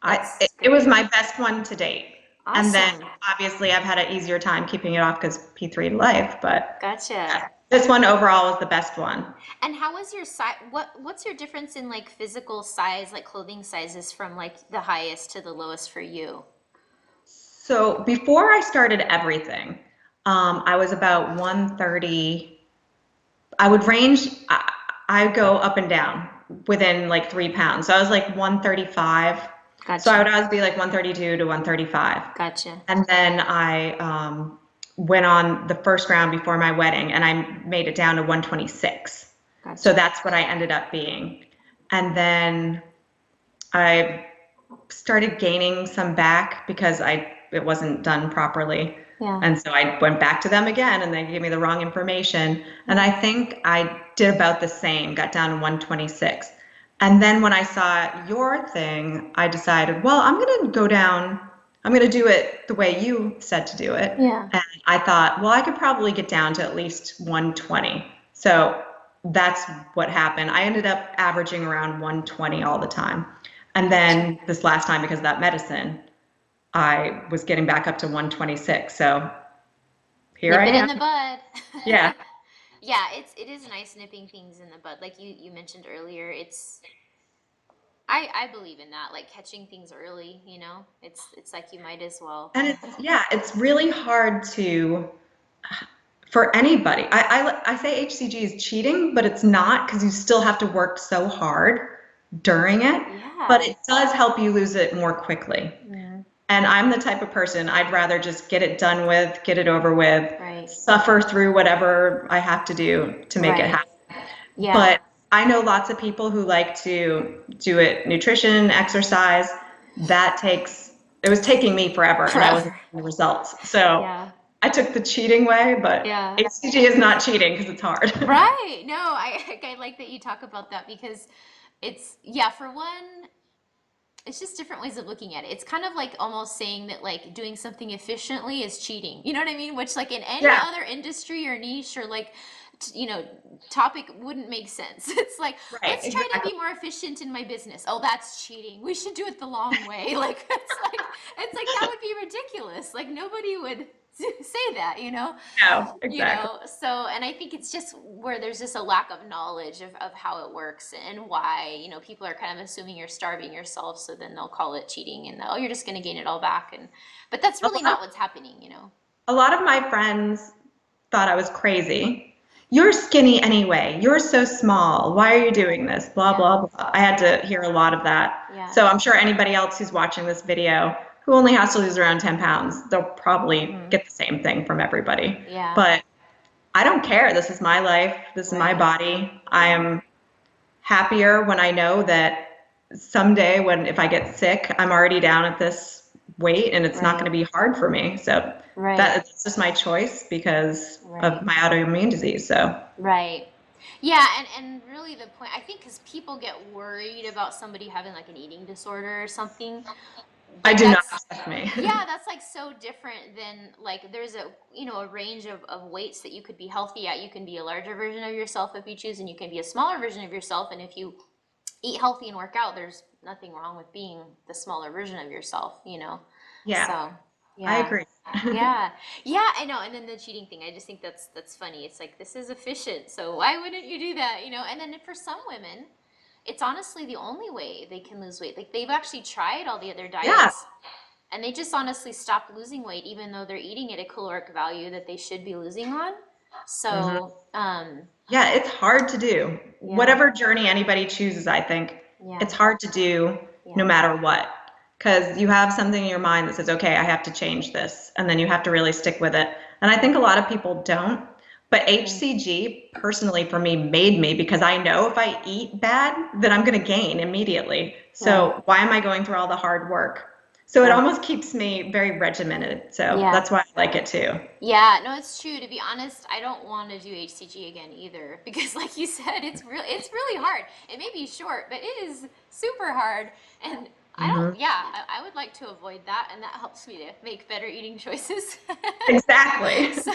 That's It was great. my best one to date. And then Awesome. obviously I've had an easier time keeping it off because P3 life, but Gotcha. yeah, this one overall was the best one. And how was your size? What's your difference in like physical size, like clothing sizes from like the highest to the lowest for you? So before I started everything, I was about 130. I would range, I go up and down within like 3 pounds. So I was like 135. So I would Gotcha. always be like 132 to 135. Gotcha. And then I went on the first round before my wedding and I made it down to 126. So Gotcha. that's what I ended up being. And then I started gaining some back because it wasn't done properly. Yeah. And so I went back to them again and they gave me the wrong information. And Yeah. I think I did about the same, got down to 126. And then when I saw your thing, I decided, well, I'm going to go down, I'm going to do it the way you said to do it. Yeah. And I thought, well, I could probably get down to at least 120. So that's what happened. I ended up averaging around 120 all the time. And Gotcha. then this last time, because of that medicine, I was getting back up to 126. So here Nip I it in am. the bud. Yeah. Yeah, it is nice nipping things in the bud. Like you mentioned earlier, I believe in that, like catching things early, you know? It's like you might as well. And yeah, it's really hard for anybody. I say HCG is cheating, but it's not because you still have to work so hard during it. But Yeah. it does help you lose it more quickly. Mm, And I'm the type of person I'd rather just get it done with, get it over with, right. suffer through whatever I have to do to make it Right. happen. Yeah. But I know lots of people who like to do it nutrition, exercise. It was taking me forever and I wasn't Forever. getting the results. So Yeah. I took the cheating way, but Yeah. HCG is not cheating because it's hard. Right. No, I like that you talk about that because yeah, for one, it's just different ways of looking at it. It's kind of like almost saying that like doing something efficiently is cheating. You know what I mean? Which like in any Yeah, other industry or niche or like topic wouldn't make sense. It's like right, let's try to exactly. be more efficient in my business. Oh, that's cheating. We should do it the long way. Like it's like that would be ridiculous. Like nobody would say that, you know? No, exactly. So and I think it's just where there's just a lack of knowledge of how it works and why, people are kind of assuming you're starving yourself, so then they'll call it cheating and oh, you're just going to gain it all back, and but that's A really lot, not what's happening. a lot of my friends thought I was crazy. You're skinny anyway. You're so small. Why are you doing this? Blah, Yeah. blah, blah. I had to hear a lot of that. Yeah. So I'm sure anybody else who's watching this video who only has to lose around 10 pounds, they'll probably Hmm. get the same thing from everybody. Yeah. But I don't care. This is my life. This is my Right. body. I Yeah. am happier when I know that someday if I get sick, I'm already down at this weight and it's not going Right. to be hard for me. So Right. that's just my choice because of Right. my autoimmune disease. So Right. Yeah, and really the point, I think, because people get worried about somebody having like an eating disorder or something, I but do not that's trust me. yeah, that's like so different than like there's a range of weights that you could be healthy at. You can be a larger version of yourself if you choose, and you can be a smaller version of yourself. And if you eat healthy and work out, there's nothing wrong with being the smaller version of yourself. Yeah, So, I yeah. agree. Yeah. Yeah, I know. And then the cheating thing, I just think that's funny. It's like this is efficient, so why wouldn't you do that? And then for some women, it's honestly the only way they can lose weight. Like they've actually tried all the other Yeah. diets and they just honestly stopped losing weight even though they're eating at a caloric value that they should be losing on. Mhm. So, Yeah, it's hard to do. yeah. Whatever journey anybody chooses, I think Yeah. it's hard to do no Yeah. matter what. Because you have something in your mind that says, okay, I have to change this. And then you have to really stick with it. And I think a lot of people don't. But Mm, HCG, personally, for me, made me because I know if I eat bad, then I'm going to gain immediately. right. So why am I going through all the hard work? So it Right. almost keeps me very regimented. So Yeah. that's why I like it too. Yeah, no, it's true. To be honest, I don't want to do HCG again either because, like you said, it's really hard. It may be short, but it is super hard. And I don't, Hmm. yeah, I would like to avoid that, and that helps me to make better eating choices. Exactly. So,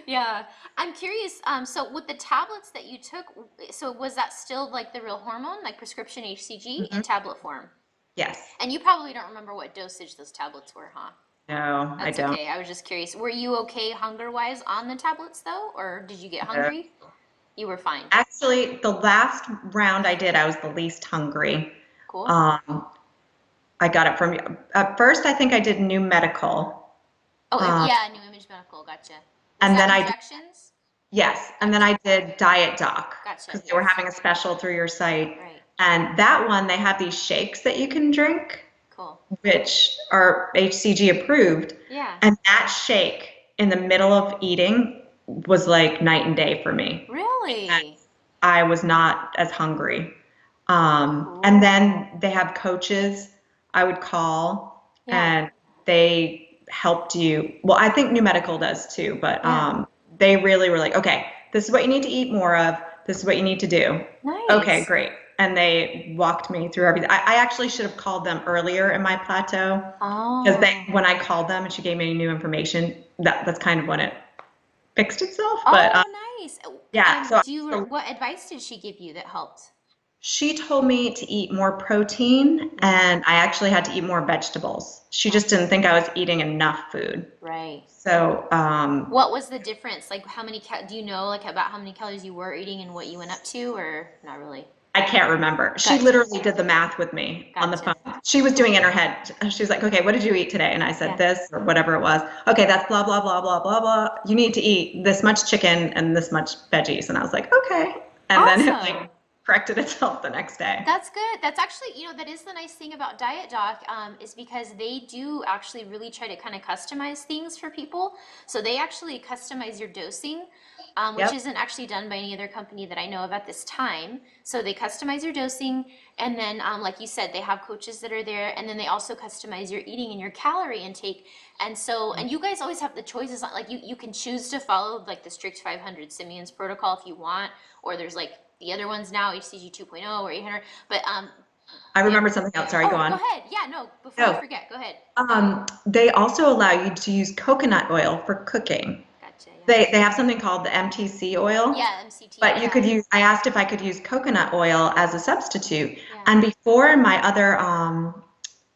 yeah, I'm curious. So with the tablets that you took, so was that still like the real hormone, like prescription HCG in Hmm. tablet form? Yes. And you probably don't remember what dosage those tablets were, huh? No, I That's don't. okay. I was just curious. Were you okay hunger-wise on the tablets though, or did you get No. hungry? You were fine. Actually, the last round I did, I was the least hungry. Cool. Um, I got it from, at first, I think I did New Medical. Oh, Um, yeah, New Image Medical. Gotcha. Was and that then I did, injections? yes, and then Gotcha. I did Diet Doc Gotcha. because they were Yes. having a special through your site. Right. And that one, they have these shakes that you can drink, Cool. which are HCG approved. Yeah. And that shake in the middle of eating was like night and day for me. Really? I was not as hungry. And then Cool. they have coaches I would call Yeah. and they helped you. Well, I think New Medical does too, but Yeah. they really were like, okay, this is what you need to eat more of. This is what you need to do. Okay, Nice. great. And they walked me through everything. I actually should have called them earlier in my plateau because Oh. when I called them and she gave me new information, that's kind of when it fixed itself. But Oh, nice. yeah, so What advice did she give you that helped? she told me to eat more protein Yeah. and I actually had to eat more vegetables. She just Gotcha. didn't think I was eating enough food. Right. So What was the difference? Like how many do you know like about how many calories you were eating and what you went up to or not really? I can't remember. She Gotcha. literally did the math with me on the Gotcha. phone. She was Cool. doing it in her head. She was like, okay, what did you eat today? And I said Yeah. this or whatever it was. Okay, that's blah, blah, blah, blah, blah, blah. You need to eat this much chicken and this much veggies. And I was like, okay. And then it like Awesome. corrected itself the next day. That's good. That's actually, that is the nice thing about Diet Doc, is because they do actually really try to kind of customize things for people. So they actually customize your dosing, which Yep. isn't actually done by any other company that I know of at this time. So they customize your dosing, and then, like you said, they have coaches that are there, and then they also customize your eating and your calorie intake. And so, and you guys always have the choices on, like you can choose to follow like the strict 500 Simeon's protocol if you want, or there's like the other ones now, HCG 2.0 or 800. But I yeah. remember something else. Sorry, go Oh, go on. ahead. Yeah, no, before you No. forget, go ahead. They also allow you to use coconut oil for cooking. Gotcha. Yeah. They have something called the MTC oil, Yeah, MCT. but you Yeah. could use, I asked if I could use coconut oil as a substitute. Yeah. And before in my other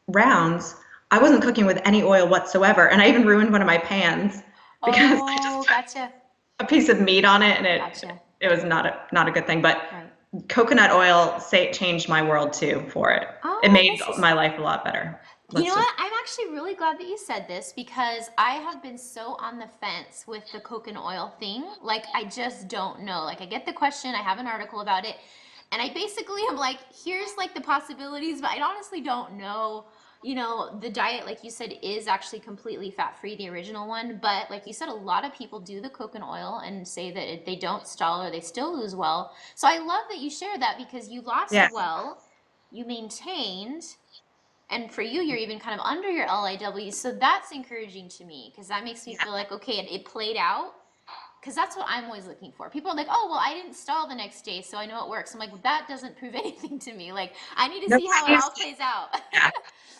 rounds, I wasn't cooking with any oil whatsoever. And I even ruined one of my pans because I Oh, just put gotcha. a piece of meat on it and Gotcha. it was not a good thing. But Right. coconut oil changed my world too for it. It Oh, made this is my life a lot better. You know Let's just what? I'm actually really glad that you said this because I have been so on the fence with the coconut oil thing. Like, I just don't know. Like, I get the question, I have an article about it, and I basically am like, here's like the possibilities, but I honestly don't know. The diet, like you said, is actually completely fat-free, the original one. But like you said, a lot of people do the coconut oil and say that they don't stall or they still lose well. So I love that you share that because you lost yeah. well, you maintained. And for you, you're even kind of under your LIW. So that's encouraging to me because that makes me Yeah. feel like, okay, it played out. Because that's what I'm always looking for. People are like, oh, well, I didn't stall the next day, so I know it works. I'm like, well, that doesn't prove anything to me. Like, I need to No, see how it all plays out. yeah.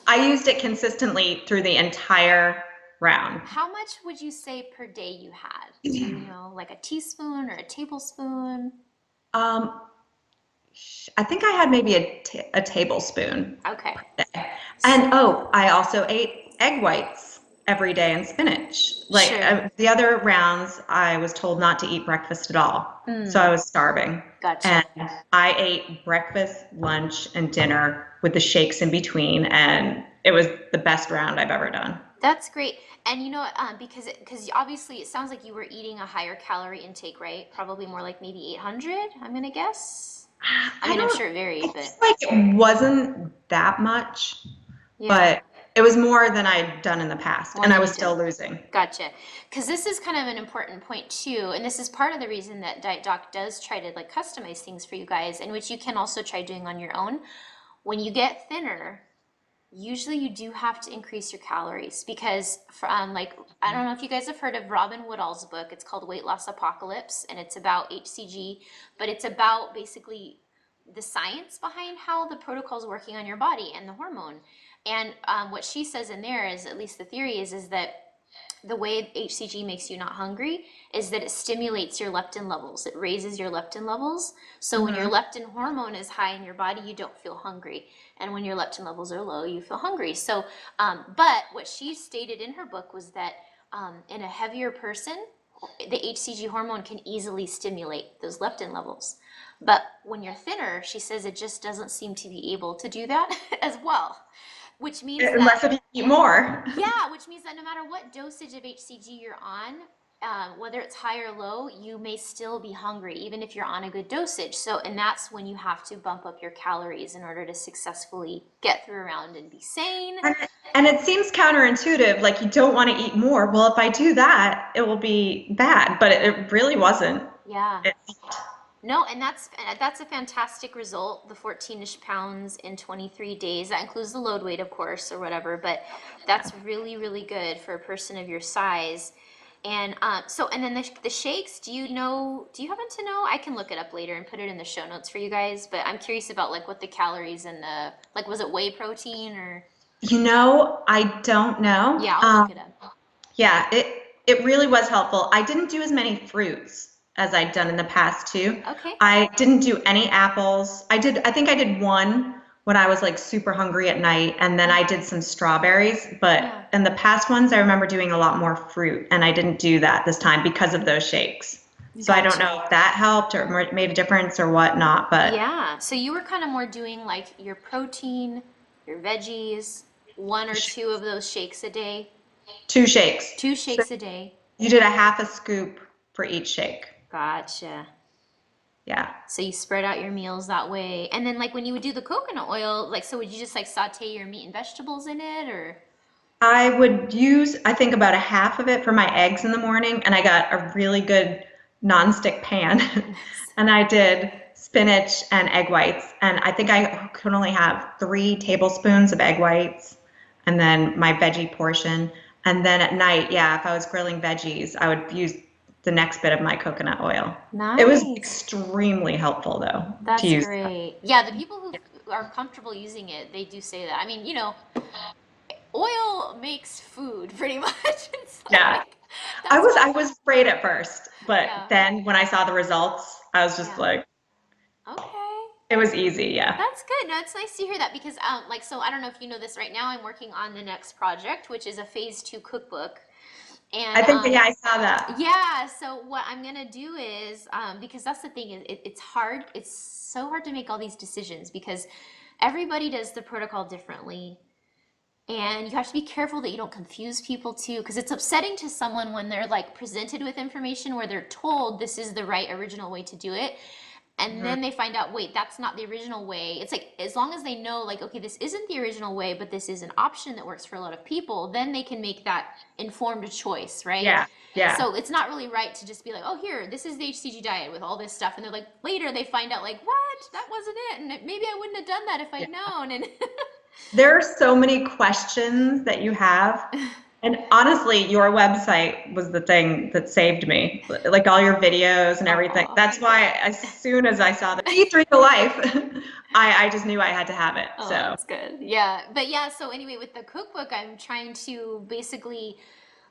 I used it consistently through the entire round. How much would you say per day you had? Do you know, like a teaspoon or a tablespoon? Um, I think I had maybe a tablespoon Okay. per day. And oh, I also ate egg whites every day and spinach. Like Sure. the other rounds, I was told not to eat breakfast at all. So I Mm, was starving. And gotcha. I ate breakfast, lunch, and dinner with the shakes in between. And it was the best round I've ever done. That's great. And you know what, because obviously it sounds like you were eating a higher calorie intake, right? Probably more like maybe 800, I'm gonna guess. I I mean, I'm don't, sure it I varied, but feel like it wasn't that much, yeah, but it was more than I'd done in the past, more and I than was you did. still losing. Gotcha. Because this is kind of an important point too, and this is part of the reason that Diet Doc does try to like customize things for you guys, and which you can also try doing on your own. When you get thinner, usually you do have to increase your calories because like I don't know if you guys have heard of Robin Woodall's book. It's called Weight Loss Apocalypse and it's about HCG, but it's about basically the science behind how the protocol is working on your body and the hormone. And what she says in there is, at least the theory is that the way HCG makes you not hungry is that it stimulates your leptin levels. It raises your leptin levels. So when your leptin hormone is high in your body, you don't feel hungry. And when your leptin levels are low, you feel hungry. So, but what she stated in her book was that in a heavier person, the HCG hormone can easily stimulate those leptin levels. But when you're thinner, she says it just doesn't seem to be able to do that as well. Which means Unless if you eat more. yeah, which means that no matter what dosage of HCG you're on, whether it's high or low, you may still be hungry, even if you're on a good dosage. So, and that's when you have to bump up your calories in order to successfully get through around and be sane. And it seems counterintuitive, like you don't want to eat more. Well, if I do that, it will be bad, but it really wasn't. Yeah. It, No, and that's a fantastic result, the 14-ish pounds in 23 days. That includes the load weight, of course, or whatever, but that's really, really good for a person of your size. And and then the shakes, do you happen to know? I can look it up later and put it in the show notes for you guys, but I'm curious about like what the calories and like, was it whey protein or? I don't know. Yeah, I'll look it up. Yeah, it really was helpful. I didn't do as many fruits as I'd done in the past too. Okay. I didn't do any apples. I think I did one when I was like super hungry at night, and then I did some strawberries, but Yeah. in the past ones I remember doing a lot more fruit, and I didn't do that this time because of those shakes. So I don't Gotcha. know if that helped or made a difference or whatnot, but Yeah, so you were kind of more doing like your protein, your veggies, one or two of those shakes a day, 2 shakes. two So shakes a day. you did a half a scoop for each shake. Gotcha. Yeah. So you spread out your meals that way. And then like when you would do the coconut oil, like so would you just like saute your meat and vegetables in it or? I would use, I think, about a half of it for my eggs in the morning, and I got a really good nonstick pan. Nice. And I did spinach and egg whites, and I think I could only have 3 tablespoons of egg whites, and then my veggie portion. And then at night, yeah, if I was grilling veggies, I would use the next bit of my coconut oil. It was Nice. extremely helpful, though, to That's use that. great. Yeah, the people who are comfortable using it, they do say that. I mean, oil makes food pretty much. It's Yeah. like that's I why. was afraid at first, but Yeah. then when I saw the results, I was just Yeah. like, Okay. it was easy, yeah. That's good. No, it's nice to hear that because like so I don't know if you know this right now, I'm working on the next project, which is a phase 2 cookbook. I And think that, yeah, I saw that. yeah, so what I'm gonna do is because that's the thing is it's hard. It's so hard to make all these decisions because everybody does the protocol differently. And you have to be careful that you don't confuse people too, because it's upsetting to someone when they're like presented with information where they're told this is the right original way to do it. And Mhm. then they find out, wait, that's not the original way. It's like, as long as they know, like, okay, this isn't the original way, but this is an option that works for a lot of people, then they can make that informed choice, right? Yeah, yeah. So it's not really right to just be like, oh, here, this is the HCG diet with all this stuff. And they're like, later they find out, like, what? That wasn't it. And maybe I wouldn't have done that if I'd known. And There are so many questions that you have. And honestly, your website was the thing that saved me. Like all your videos and everything. oh, That's why as soon as I saw the P3 to life, I just knew I had to have it. oh, So that's good. Yeah. But yeah, so anyway, with the cookbook, I'm trying to basically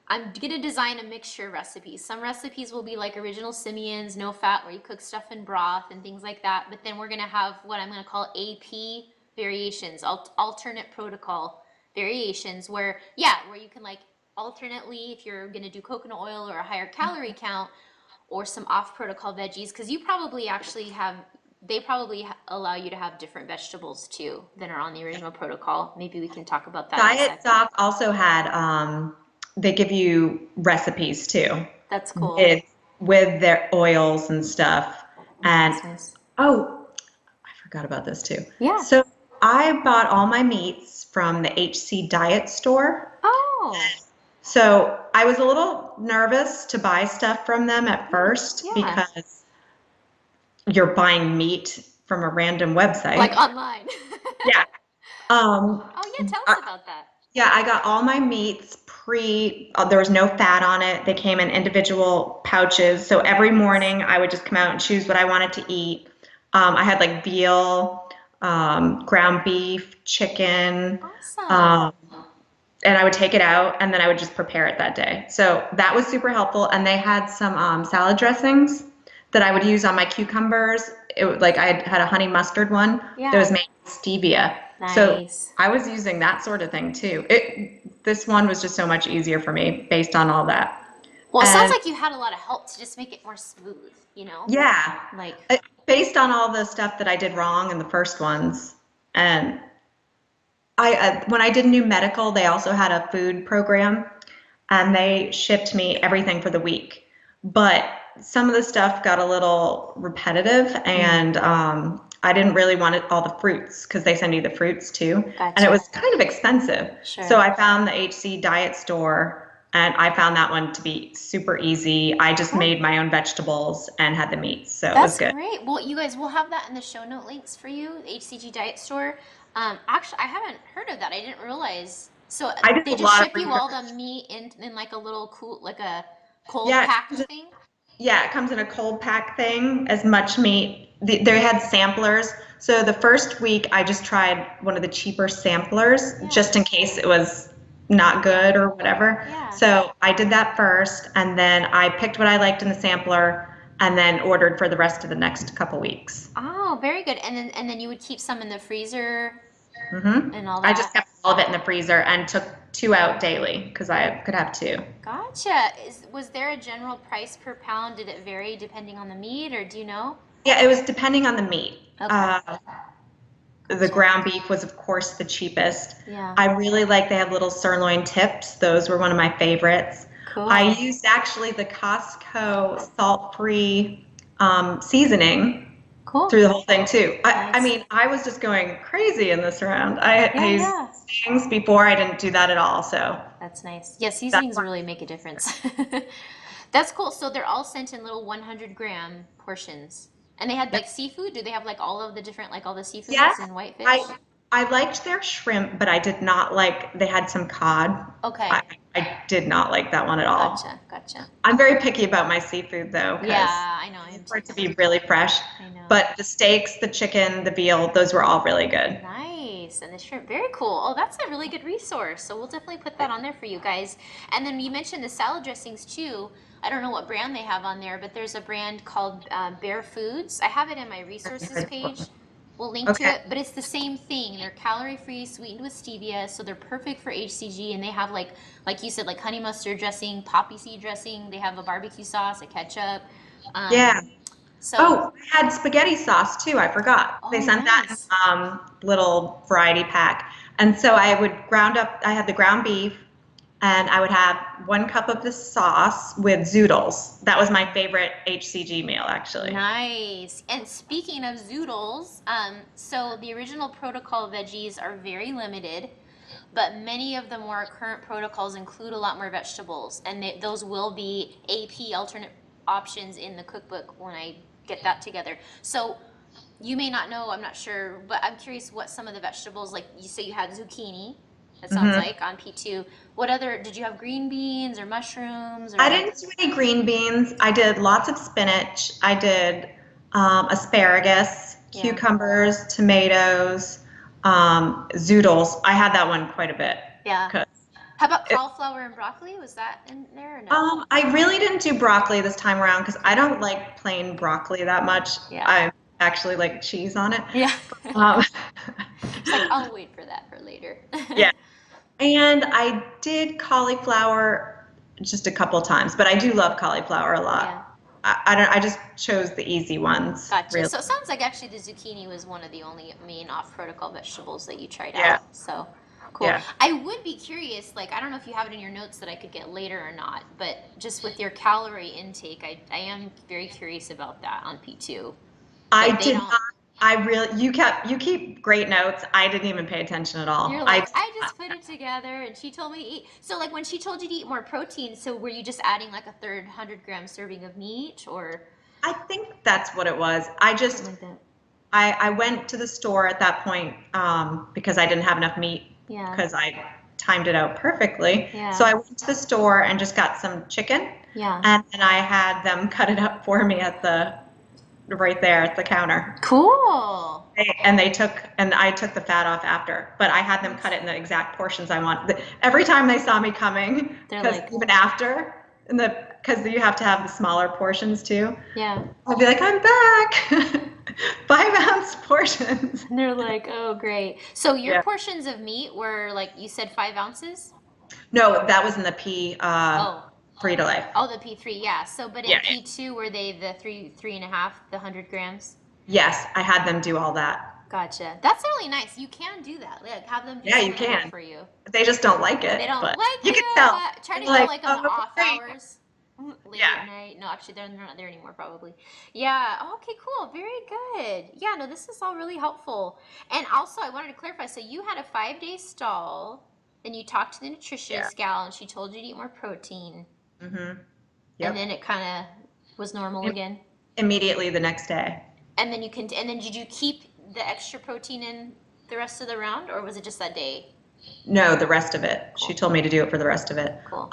I'm gonna design a mixture of recipes. Some recipes will be like original Simeon's, no fat, where you cook stuff in broth and things like that. But then we're gonna have what I'm gonna call AP variations, alternate protocol variations, where where you can like alternately, if you're gonna do coconut oil or a higher calorie count, or some off protocol veggies, because you probably actually have. They probably allow you to have different vegetables too than are on the original protocol. Maybe we can talk about that in a Diet second. Doc also had they give you recipes too That's cool. with their oils and stuff. And That's nice. oh, I forgot about this too. Yeah. So I bought all my meats from the HC Diet store. Oh, So I was a little nervous to buy stuff from them at first yeah. because you're buying meat from a random Like website. online. Yeah. Oh, yeah, tell us I, about that. yeah, I got all my meats there was no fat on it. They came in individual pouches. So every morning I would just come out and choose what I wanted to eat. I had like veal, ground beef, chicken, Awesome. um, and I would take it out and then I would just prepare it that day. So that was super helpful. And they had some salad dressings that I would use on my cucumbers. Like I had a honey mustard one that was Yeah. made with stevia. So Nice. I was using that sort of thing too. This one was just so much easier for me based on all that. Well, it sounds And like you had a lot of help to just make it more smooth, you know? yeah, Like, based on all the stuff that I did wrong in the first ones, and when I did new medical, they also had a food program, and they shipped me everything for the week. But some of the stuff got a little repetitive, mm, and I didn't really want all the fruits because they send you the fruits too, and it gotcha. was kind of expensive. So Sure. I found the HC Diet Store. And I found that one to be super easy. I just Cool. made my own vegetables and had the meats, so it was That's good. great. Well, you guys, we'll have that in the show note links for you, the HCG Diet Store. Actually, I haven't heard of that. I didn't realize. So I did they a just lot of ship you all the research. meat in like a little cool, like a cold Yeah, packed thing? yeah, it comes in a cold pack thing, as much meat. They had samplers. So the first week, I just tried one of the cheaper samplers Yeah. just in case it was not good or whatever. Yeah. So I did that first, and then I picked what I liked in the sampler, and then ordered for the rest of the next couple weeks. Oh, very good. And then you would keep some in the freezer and all I just that. kept all of it in the freezer and took two out daily because I could have two. Gotcha. Was there a general price per pound? Did it vary depending on the meat, or do you know? Yeah, it was depending on the meat. Okay. The Gotcha. ground beef was, of course, the cheapest. Yeah. I really like they have little sirloin tips. Those were one of my favorites. I Cool. used actually the Costco salt-free seasoning Cool. through the whole thing too. I Nice. mean, I was just going crazy in this round. I Yeah, used yeah. things before I didn't do that at all. So That's nice. Yeah, that's seasonings why. really make a difference. That's cool. So they're all sent in little 100-gram portions. And they had Yep. like seafood? Do they have like all of the different, like all the seafoods Yes, and whitefish? I liked their shrimp, but I did not like. They had some cod. I Okay. I did not like that one at all. Gotcha. Gotcha. I'm very picky about my seafood though, because Yeah, I know. I am for too. it to be really fresh. I know. But the steaks, the chicken, the veal, those were all really good. Nice. And the shrimp, very cool. Oh, that's a really good resource. So we'll definitely put that on there for you guys. And then you mentioned the salad dressings too. I don't know what brand they have on there, but there's a brand called Bear Foods. I have it in my resources page. We'll link to Okay. it, but it's the same thing. They're calorie free, sweetened with stevia, so they're perfect for HCG. And they have like you said, like honey mustard dressing, poppy seed dressing. They have a barbecue sauce, a ketchup. Yeah. Um, so, Oh, I had spaghetti sauce too. I forgot. They oh, sent that in nice. little variety pack. And so I would ground up, I had the ground beef, and I would have 1 cup of the sauce with zoodles. That was my favorite HCG meal, actually. Nice. And speaking of zoodles, so the original protocol veggies are very limited, but many of the more current protocols include a lot more vegetables, and those will be AP alternate options in the cookbook when I get that together. So you may not know, I'm not sure, but I'm curious what some of the vegetables, like you say you had zucchini, it sounds hmm like on P2. What other, did you have green beans or mushrooms I or? didn't do any green beans. I did lots of spinach. I did asparagus, Yeah. cucumbers, tomatoes, zoodles. I had that one quite a bit. Yeah. 'Cause How about it, cauliflower and broccoli? Was that in there or no? I really didn't do broccoli this time around because I don't like plain broccoli that much. Yeah. I actually like cheese on it. Yeah. Um, It's like, I'll wait for that for later. yeah. And I did cauliflower just a couple times, but I do love cauliflower a Yeah. lot. I don't, I just chose the easy ones, Gotcha. really. So it sounds like actually the zucchini was one of the only main off protocol vegetables that you tried Yeah, out. So cool. yeah. I would be curious, like, I don't know if you have it in your notes that I could get later or not, but just with your calorie intake, I am very curious about that on P2. I Like, they did don't, not. You keep great notes. I didn't even pay attention at you're all. I like, I just put it together and she told me to eat. So, like, when she told you to eat more protein, so were you just adding like a third 100-gram serving of meat or I think that's what it was. something like that? I went to the store at that point because I didn't have enough meat Yeah. because I timed it out perfectly. So Yeah. I went to the store and just got some chicken, Yeah. and then I had them cut it up for me at the right there at the counter. Cool. And I took the fat off after, but I had them cut it in the exact portions I want. Every time they saw me coming, They're because like, even after, because you have to have the smaller portions too, yeah. I'll be like, I'm back. 5-ounce portions. And they're like, oh, great. So your Yeah. portions of meat were like, you said 5 ounces? No, that was in the P Oh, 3 to life. oh, the P3, yeah. So, but in Yeah. P2, were they the three and a half, the 100 grams? Yes, I had them do all that. Gotcha. That's really nice. You can do that. Like, have them do Yeah, some you of the work can. for you. They just don't like They it, don't but like you can it, tell. but try They're to go like, like on the oh, off great. hours, late Yeah. at night. No, actually, they're not there anymore, probably. Yeah. Okay. Cool. Very good. Yeah. No, this is all really helpful. And also, I wanted to clarify. So you had a 5-day stall, and you talked to the Yeah. nutritionist gal, and she told you to eat more protein, Mm-hmm. and Yep. then it kind of was normal Im- again. Immediately the next day. And then and then did you keep the extra protein in the rest of the round, or was it just that day? No, the rest of it. She Cool. told me to do it for the rest of it. Cool.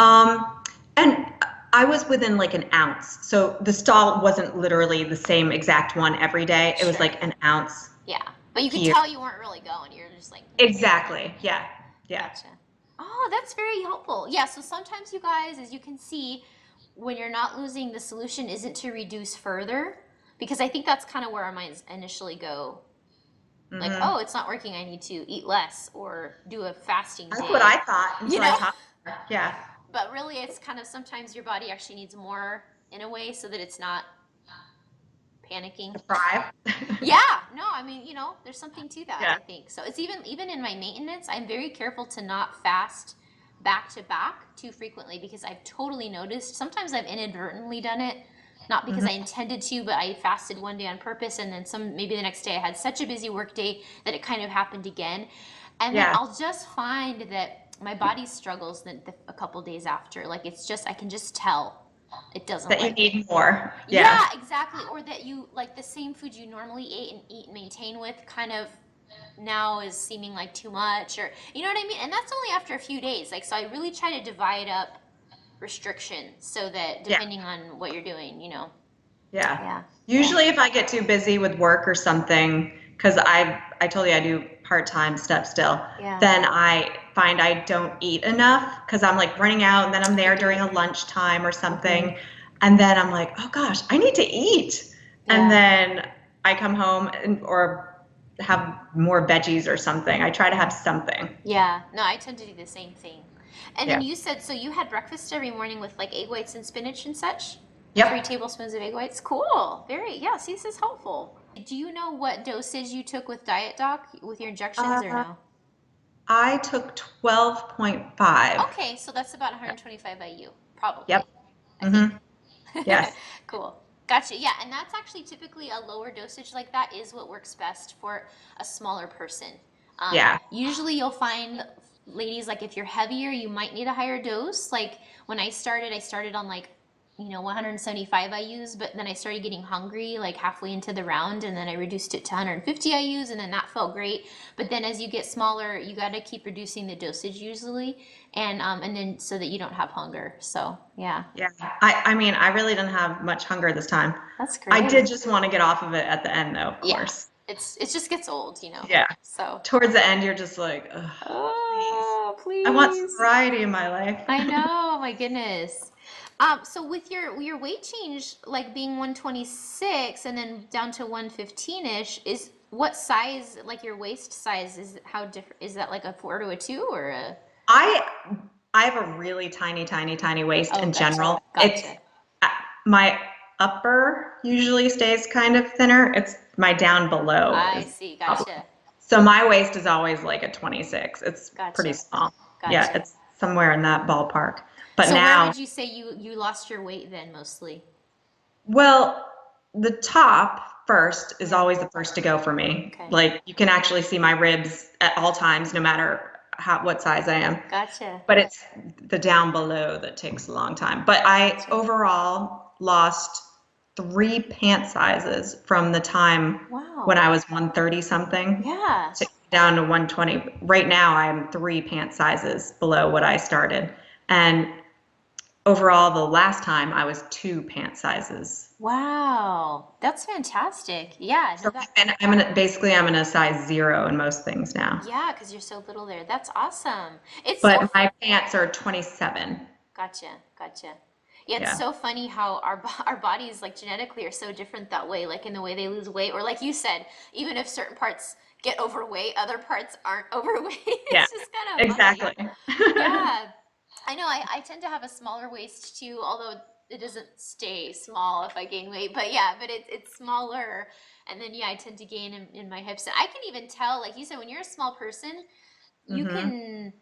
And I was within like an ounce. So the stall wasn't literally the same exact one every day. It was Sure. like an ounce Yeah. But you could here. tell you weren't really going. You're just like, Exactly. Yeah. Yeah. gotcha. Oh, that's very helpful. Yeah, so sometimes you guys, as you can see, when you're not losing, the solution isn't to reduce further, because I think that's kind of where our minds initially go. Like, Mm-hmm. oh, it's not working. I need to eat less or do a fasting That's what day. I thought You until I know? talked to her. Yeah. But really, it's kind of sometimes your body actually needs more in a way so that it's not panicking. Thrive. Yeah, no, I mean, there's something to that, Yeah. I think. So it's even in my maintenance, I'm very careful to not fast back to back too frequently, because I've totally noticed sometimes I've inadvertently done it, not because Mm-hmm. I intended to, but I fasted one day on purpose, and then maybe the next day I had such a busy work day that it kind of happened again. And then Yeah. I'll just find that my body struggles a couple days after. Like, it's just, I can just tell it doesn't That you like it. need more. Yeah, Yeah. exactly. Or that you like the same food you normally eat and maintain with kind of now is seeming like too much, or you know what I mean? And that's only after a few days. Like, so I really try to divide up restrictions so that Yeah. depending on what you're doing. Yeah. Yeah. Yeah. Usually if I get too busy with work or something, because I told you I do part-time stuff still, Yeah. then I find I don't eat enough because I'm like running out and then I'm there during a lunchtime or Mm-hmm. something. And then I'm like, oh gosh, I need to eat. And Yeah. then I come home or have more veggies or something. I try to have something. Yeah. No, I tend to do the same thing. And then Yeah. you said, so you had breakfast every morning with like egg whites and spinach and such? 3 tablespoons of egg whites. Cool. Very, yeah. See, this is helpful. Do you know what dosage you took with Diet Doc with your injections, or Uh, no? I took 12.5. Okay, so that's about 125 IU, probably, Yep. I think. Mm-hmm. Yes. Cool. Gotcha. Yeah, and that's actually typically a lower dosage like that is what works best for a smaller person. Yeah. Usually you'll find ladies, like if you're heavier, you might need a higher dose. Like when I started on like 175 IUs, but then I started getting hungry like halfway into the round, and then I reduced it to 150 IUs, and then that felt great. But then as you get smaller, you got to keep reducing the dosage usually, and then so that you don't have hunger. So yeah, Yeah. I mean, I really didn't have much hunger this time. that's I did great. just want to get off of it at the end, though, of Yeah, course. it just gets old. Yeah. So Towards the end, you're just like, ugh, please. oh, I want some please. variety in my life. I know, my goodness. So with your weight change, like being 126 and then down to 115-ish, is what size, like your waist size, is how different? Is that like a 4 to a 2 or a? I I have a really tiny, tiny, tiny waist Oh, in gotcha, general. It's gotcha. my upper usually stays kind of thinner. It's my down below I is see, the problem. gotcha, So my waist is always like a 26. It's pretty gotcha, small. Yeah, gotcha. it's somewhere in that ballpark. But So where now, would you say you lost your weight then mostly? well, the top first is Yeah. always the first to go for me. Okay. Like you can actually see my ribs at all times, no matter what size I am. Gotcha. But it's the down below that takes a long time. But I Gotcha. overall lost 3 pant sizes from the time when Wow. I was 130 something Yeah. to down to 120. Right now, I'm 3 pant sizes below what I started. And overall, the last time I was 2 pant sizes. Wow, that's fantastic. Yeah, no, So that, I'm in a size 0 in most things now. yeah, because you're so little there. That's awesome. It's so But my pants are 27. Gotcha, gotcha. Yeah, it's Yeah. so funny how our bodies like genetically are so different that way, like in the way they lose weight, or like you said, even if certain parts get overweight, other parts aren't overweight. Yeah. It's just kind of funny. Exactly. Yeah, I know. I tend to have a smaller waist too, although it doesn't stay small if I gain weight. But yeah, but it's smaller, and then yeah, I tend to gain in my hips. And I can even tell, like you said, when you're a small person, you Hmm. can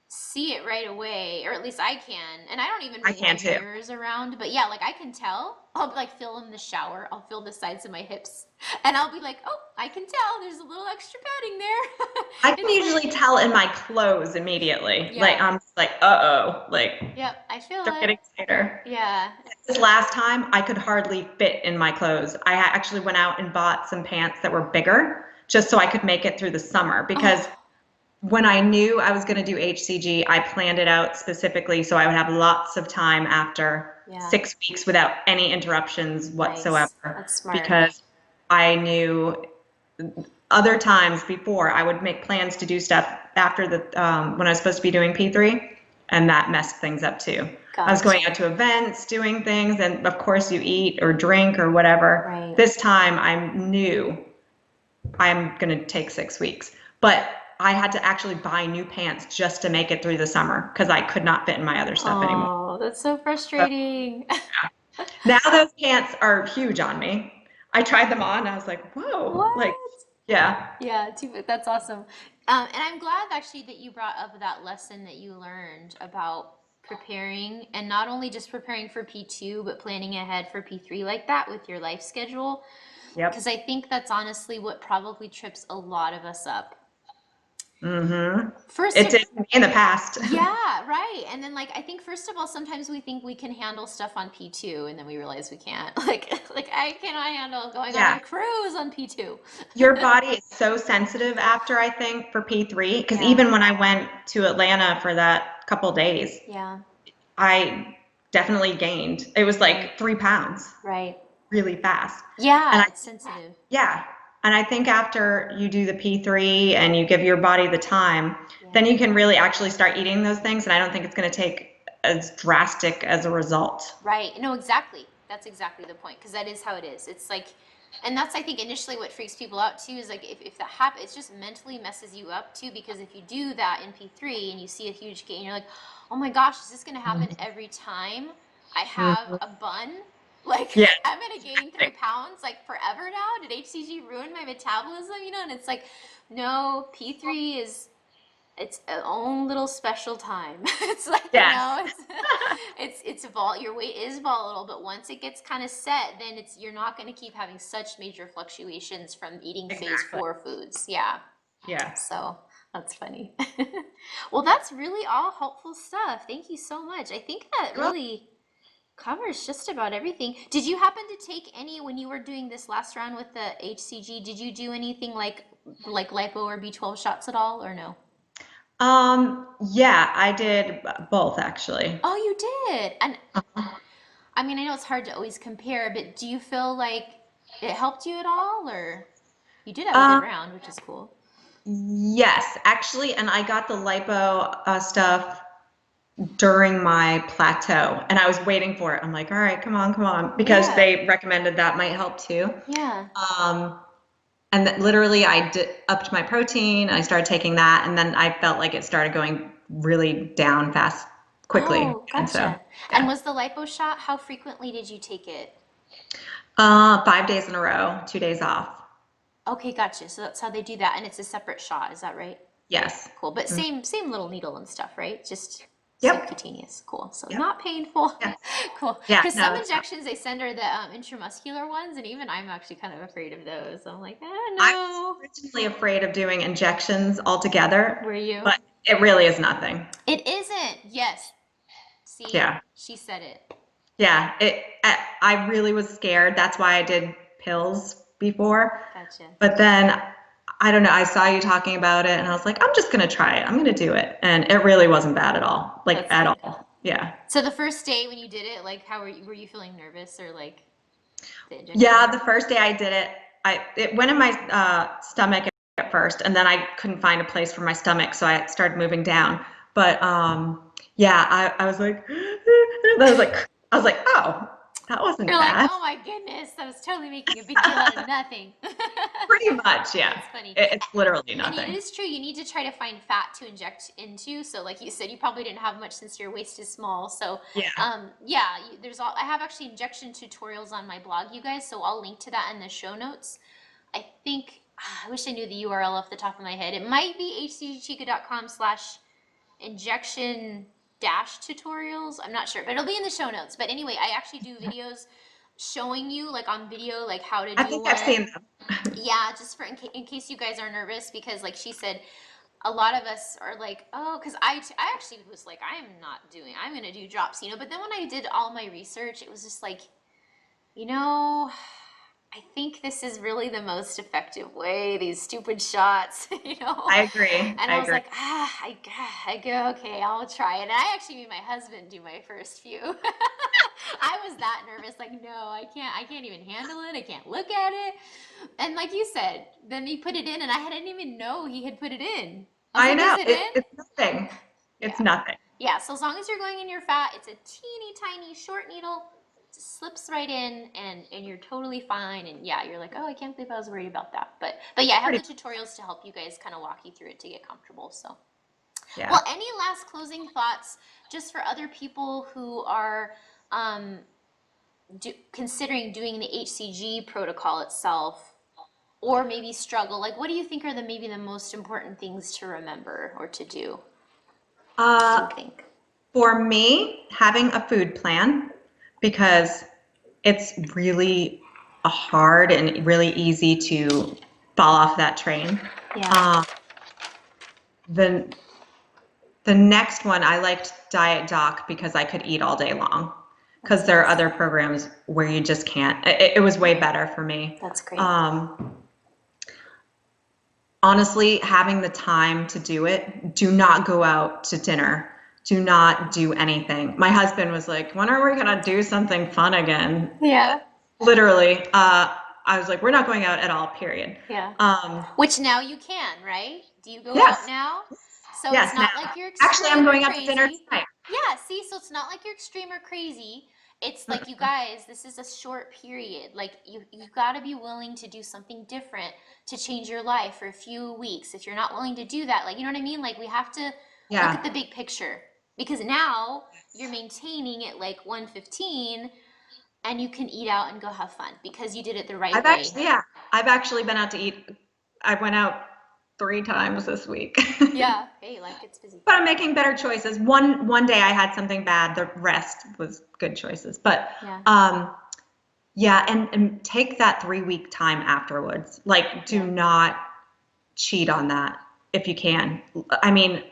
see it right away, or at least I can. And I don't even I bring my can too. mirrors around, but yeah, like I can tell. I'll like feel in the shower. I'll feel the sides of my hips, and I'll be like, "Oh, I can tell. There's a little extra padding there." I can It's like, usually tell in my clothes immediately. Like yeah, I'm just like, uh-oh, like yep, I feel they're it. getting tighter. Yeah. This last time, I could hardly fit in my clothes. I actually went out and bought some pants that were bigger just so I could make it through the summer because Oh, when I knew I was going to do HCG, I planned it out specifically so I would have lots of time after yeah. 6 weeks without any interruptions Nice. whatsoever That's smart. because I knew other times before I would make plans to do stuff after when I was supposed to be doing P3, and that messed things up too. I was going Gotcha. out to events, doing things, and of course you eat or drink or whatever. Right. This time I knew I'm going to take 6 weeks, but I had to actually buy new pants just to make it through the summer because I could not fit in my other stuff anymore. Oh, that's so So frustrating. now those pants are huge on me. I tried them on. I was like, whoa, like, What? yeah. Yeah, that's awesome. And I'm glad actually that you brought up that lesson that you learned about preparing and not only just preparing for P2, but planning ahead for P3 like that with your life schedule. Because Yep. I think that's honestly what probably trips a lot of us up. Mm-hmm. First It of did in the past. Yeah, right. And then like I think first of all, sometimes we think we can handle stuff on P2 and then we realize we can't. Like I cannot handle going on Yeah. a cruise on P2. Your body is so sensitive after, I think, for P3. Because Yeah. even when I went to Atlanta for that couple days, Yeah. I definitely gained. It was Right. like 3 pounds Right. really fast. And Yeah, I, it's sensitive. yeah. And I think after you do the P3 and you give your body the time, Yeah. then you can really actually start eating those things. And I don't think it's going to take as drastic as a result. Right. No, exactly. That's exactly the point because that is how it is. It's like, and that's I think initially what freaks people out too is like if that happens, it just mentally messes you up too because if you do that in P3 and you see a huge gain, you're like, oh my gosh, is this going to happen every time I have Mhm. a bun? Like Yeah. I'm going to gain 3 pounds like forever now? Did HCG ruin my metabolism? You know, and it's like, no, P3 is its own little special time. It's like, Yes. your weight is volatile, but once it gets kind of set, then you're not going to keep having such major fluctuations from eating phase Exactly. 4 foods. Yeah. Yeah. So that's funny. Well, that's really all helpful stuff. Thank you so much. I think that Well, really covers just about everything. Did you happen to take any when you were doing this last round with the HCG? Did you do anything like lipo or B12 shots at all or no? yeah, I did both actually. Oh, you did. And Uh-huh. I mean, I know it's hard to always compare, but do you feel like it helped you at all, or you did have a good Um, round, which is cool. yes, actually, and I got the lipo stuff during my plateau, and I was waiting for it. I'm like, all right, come on, because Yeah, they recommended that might help too. yeah. Um, and literally, I upped my protein. I started taking that, and then I felt like it started going really down fast, quickly. Oh, And so, gotcha. And yeah, was the lipo shot, how frequently did you take it? 5 days in a row, 2 days off. Okay, gotcha. So that's how they do that, and it's a separate shot, is that right? Yes. Cool. But Mm. same little needle and stuff, right? Just Yep. subcutaneous. Cool. So Yep. not painful. Yeah. Cool. Yeah. Because No, some it's not. injections they send are the intramuscular ones, and even I'm actually kind of afraid of those. I'm like, I was no. originally afraid of doing injections altogether, Were you? but it really is nothing. It isn't. Yes. See, Yeah. she said it. Yeah. I really was scared. That's why I did pills before. Gotcha. But then I don't know, I saw you talking about it and I was like, I'm just gonna try it. I'm gonna do it. And it really wasn't bad at all. Like That's at good. all. Yeah. So the first day when you did it, like how were you feeling nervous or like the Yeah, injection? the first day I did it, it went in my stomach at first, and then I couldn't find a place for my stomach, so I started moving down. But yeah, I was like, I was like, oh, that wasn't You're like, bad. oh my goodness, I was totally making a big deal out of nothing. Pretty much, yeah. That's funny. It's literally And it nothing. is true, you need to try to find fat to inject into. So, like you said, you probably didn't have much since your waist is small. So, Yeah. yeah, there's all. I have actually injection tutorials on my blog, you guys. So I'll link to that in the show notes. I think I wish I knew the URL off the top of my head. It might be hcgchica.com/injection dash tutorials. I'm not sure, but it'll be in the show notes. But anyway, I actually do videos showing you like on video like how to I do think I've one. seen them. Yeah, just for in case you guys are nervous, because like she said, a lot of us are like, oh, because I actually was like, I'm gonna do drops, But then when I did all my research, it was just like, you know, I think this is really the most effective way, these stupid shots, I agree. And I I was agree. like, I go, okay, I'll try it. And I actually made my husband do my first few. I was that nervous, like, no, I can't even handle it. I can't look at it. And like you said, then he put it in and I didn't even know he had put it in. I was I like, is know. it in? It's nothing. It's Yeah. nothing. Yeah, so as long as you're going in your fat, it's a teeny tiny short needle, just slips right in and you're totally fine. And yeah, you're like, oh, I can't believe I was worried about that. But yeah, I have the Pretty, tutorials to help you guys kind of walk you through it to get comfortable. So yeah. well, any last closing thoughts just for other people who are um, considering doing the HCG protocol itself or maybe struggle? Like, what do you think are maybe the most important things to remember or to do? What do Uh, you think? for me, having a food plan, because it's really hard and really easy to fall off that train. Yeah. Um, the the next one, I liked Diet Doc because I could eat all day long. Because That's there are nice. other programs where you just can't. It was way better for me. That's great. Um, honestly, having the time to do it, do not go out to dinner. Do not do anything. My husband was like, when are we going to do something fun again? Yeah. Literally, I was like, we're not going out at all, period. Yeah. Um, Which now you can, right? Do you go out yes, now? So it's yes. Now, not like you're actually, I'm extreme or going out to dinner crazy. tonight. Yeah, see, so it's not like you're extreme or crazy. It's like you guys, this is a short period. Like you've got to be willing to do something different to change your life for a few weeks. If you're not willing to do that, like you know what I mean? Like we have to look at Yeah. the big picture because now you're maintaining it like 115 and you can eat out and go have fun because you did it the right way. Yeah, I've actually been out to eat. I went out 3 times this week. Yeah. Hey, life gets busy. But I'm making better choices. One day I had something bad, the rest was good choices. But Yeah. yeah, and take that 3 week time afterwards. Like, do Yeah. not cheat on that if you can. I mean,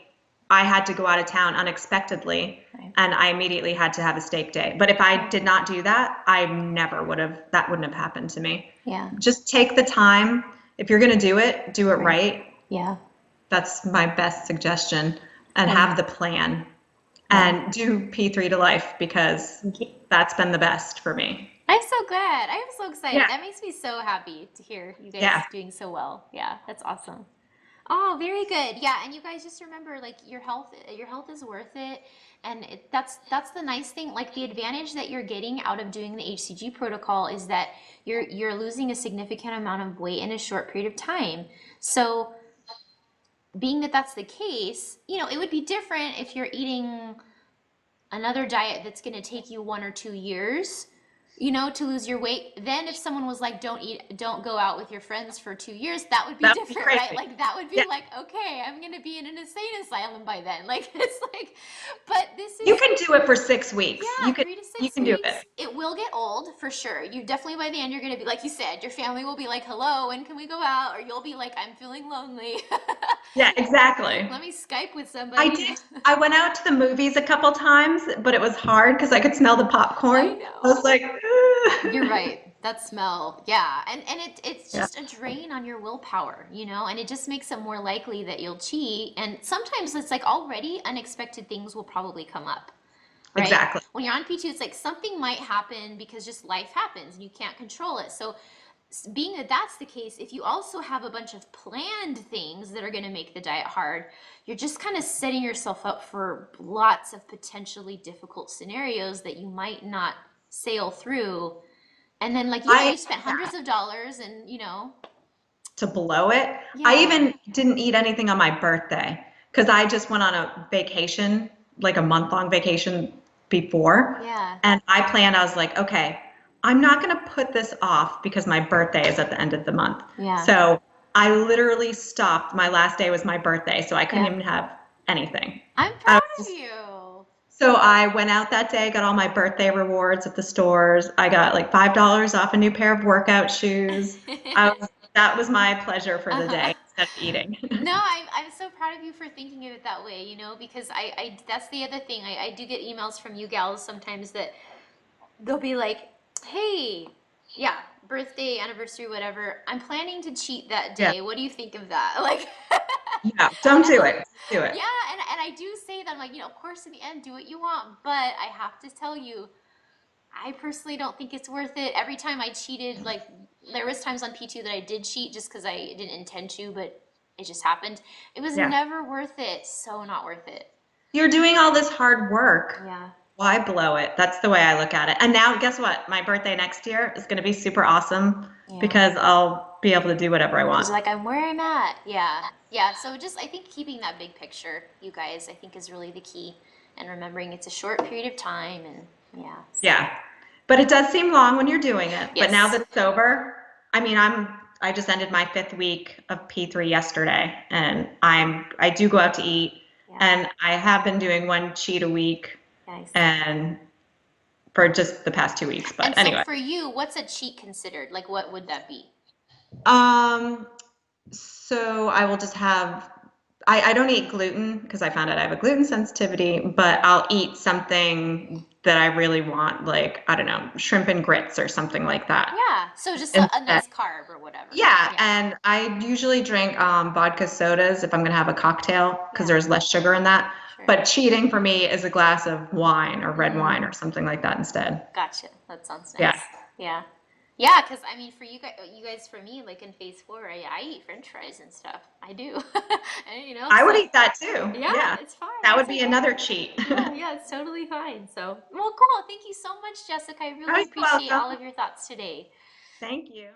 I had to go out of town unexpectedly Right. and I immediately had to have a steak day. But if I did not do that, I never would have, that wouldn't have happened to me. Yeah. Just take the time. If you're going to do it Right. right. Yeah. That's my best suggestion. And And have the plan yeah. and do P3 to life because that's been the best for me. I'm so glad. I am so Yeah. excited. That makes me so happy to hear you guys Yeah. doing so well. Yeah, that's awesome. Oh, very good. Yeah, and you guys just remember like your health is worth it. And that's the nice thing. Like the advantage that you're getting out of doing the HCG protocol is that you're losing a significant amount of weight in a short period of time. So being that that's the case, it would be different if you're eating another diet that's going to take you 1 or 2 years, to lose your weight. Then if someone was like, don't go out with your friends for 2 years, that would be That would be different, right? crazy. Like that would be Yeah. like, okay, I'm going to be in an insane asylum by then. Like it's like, but this You is can do it for 6 weeks. yeah, three to You six can do weeks. it. It will get old for sure. You definitely by the end you're gonna be like you said, your family will be like, "Hello, when can we go out?" Or you'll be like, "I'm feeling lonely. Yeah, exactly. Let me Skype with I somebody." did. I went out to the movies a couple times, but it was hard because I could smell the I popcorn. I was know. like, You're right. That smell, yeah, and it's yeah. just a drain on your willpower, and it just makes it more likely that you'll cheat. And sometimes it's like already unexpected things will probably come up. right? Exactly. When you're on P2, it's like something might happen because just life happens and you can't control it. So being that that's the case, if you also have a bunch of planned things that are going to make the diet hard, you're just kind of setting yourself up for lots of potentially difficult scenarios that you might not sail through. And then, like, you spent Yeah, hundreds of dollars and, to blow it. I yeah, even didn't eat anything on my birthday because I just went on a vacation, like a month-long vacation before. yeah, And I was like, okay, I'm not going to put this off because my birthday is at the end of the month. yeah, So I literally stopped. My last day was my birthday, so I couldn't yeah. even have anything. I'm I was proud of just, you. so I went out that day, got all my birthday rewards at the stores. I got like $5 off a new pair of workout shoes. That was my pleasure for the Uh-huh. day instead of eating. No, I'm so proud of you for thinking of it that way, because I that's the other thing. I do get emails from you gals sometimes that they'll be like, hey, yeah, birthday, anniversary, whatever. I'm planning to cheat that Yeah. day. What do you think of that? Like, Yeah. Don't and do it. Do it. yeah, and I do say that I'm like, of course, in the end, do what you want, but I have to tell you, I personally don't think it's worth it. Every time I cheated, like there was times on P2 that I did cheat just because I didn't intend to, but it just happened. It was Yeah. never worth it. So not worth it. You're doing all this hard work. Yeah. Why blow it? That's the way I look at it. And now, guess what? My birthday next year is going to be super awesome Yeah. because I'll be able to do whatever I Because want. like I'm where I'm at. Yeah. Yeah. So just I think keeping that big picture, you guys, I think is really the key. And remembering it's a short period of time and yeah. So Yeah. But it does seem long when you're doing it. But now yes. that it's over, I mean, I just ended my 5th week of P3 yesterday, and I do go out to eat, Yeah. and I have been doing one cheat a week, Nice. and for just the past 2 weeks. But And so anyway, for you, what's a cheat considered? Like what would that be? um, so I will just have I don't eat gluten because I found out I have a gluten sensitivity, but I'll eat something that I really want, like, I don't know, shrimp and grits or something like that. Yeah. So just a Instead. nice carb or whatever. Yeah, Yeah. and I usually drink vodka sodas if I'm gonna have a cocktail because Yeah. there's less sugar in that. Sure. But cheating for me is a glass of wine or red Mm, wine or something like that instead. gotcha. That sounds Yeah. nice. Yeah. Yeah, because I mean, for you guys, for me, like in phase four, I eat French fries and stuff. I do, and I would so eat that too. yeah, Yeah. it's fine. That would It's be okay. another cheat. Yeah, yeah, it's totally fine. So, well, cool. Thank you so much, Jessica. I Oh, really you're appreciate all welcome. of your thoughts today. Thank you.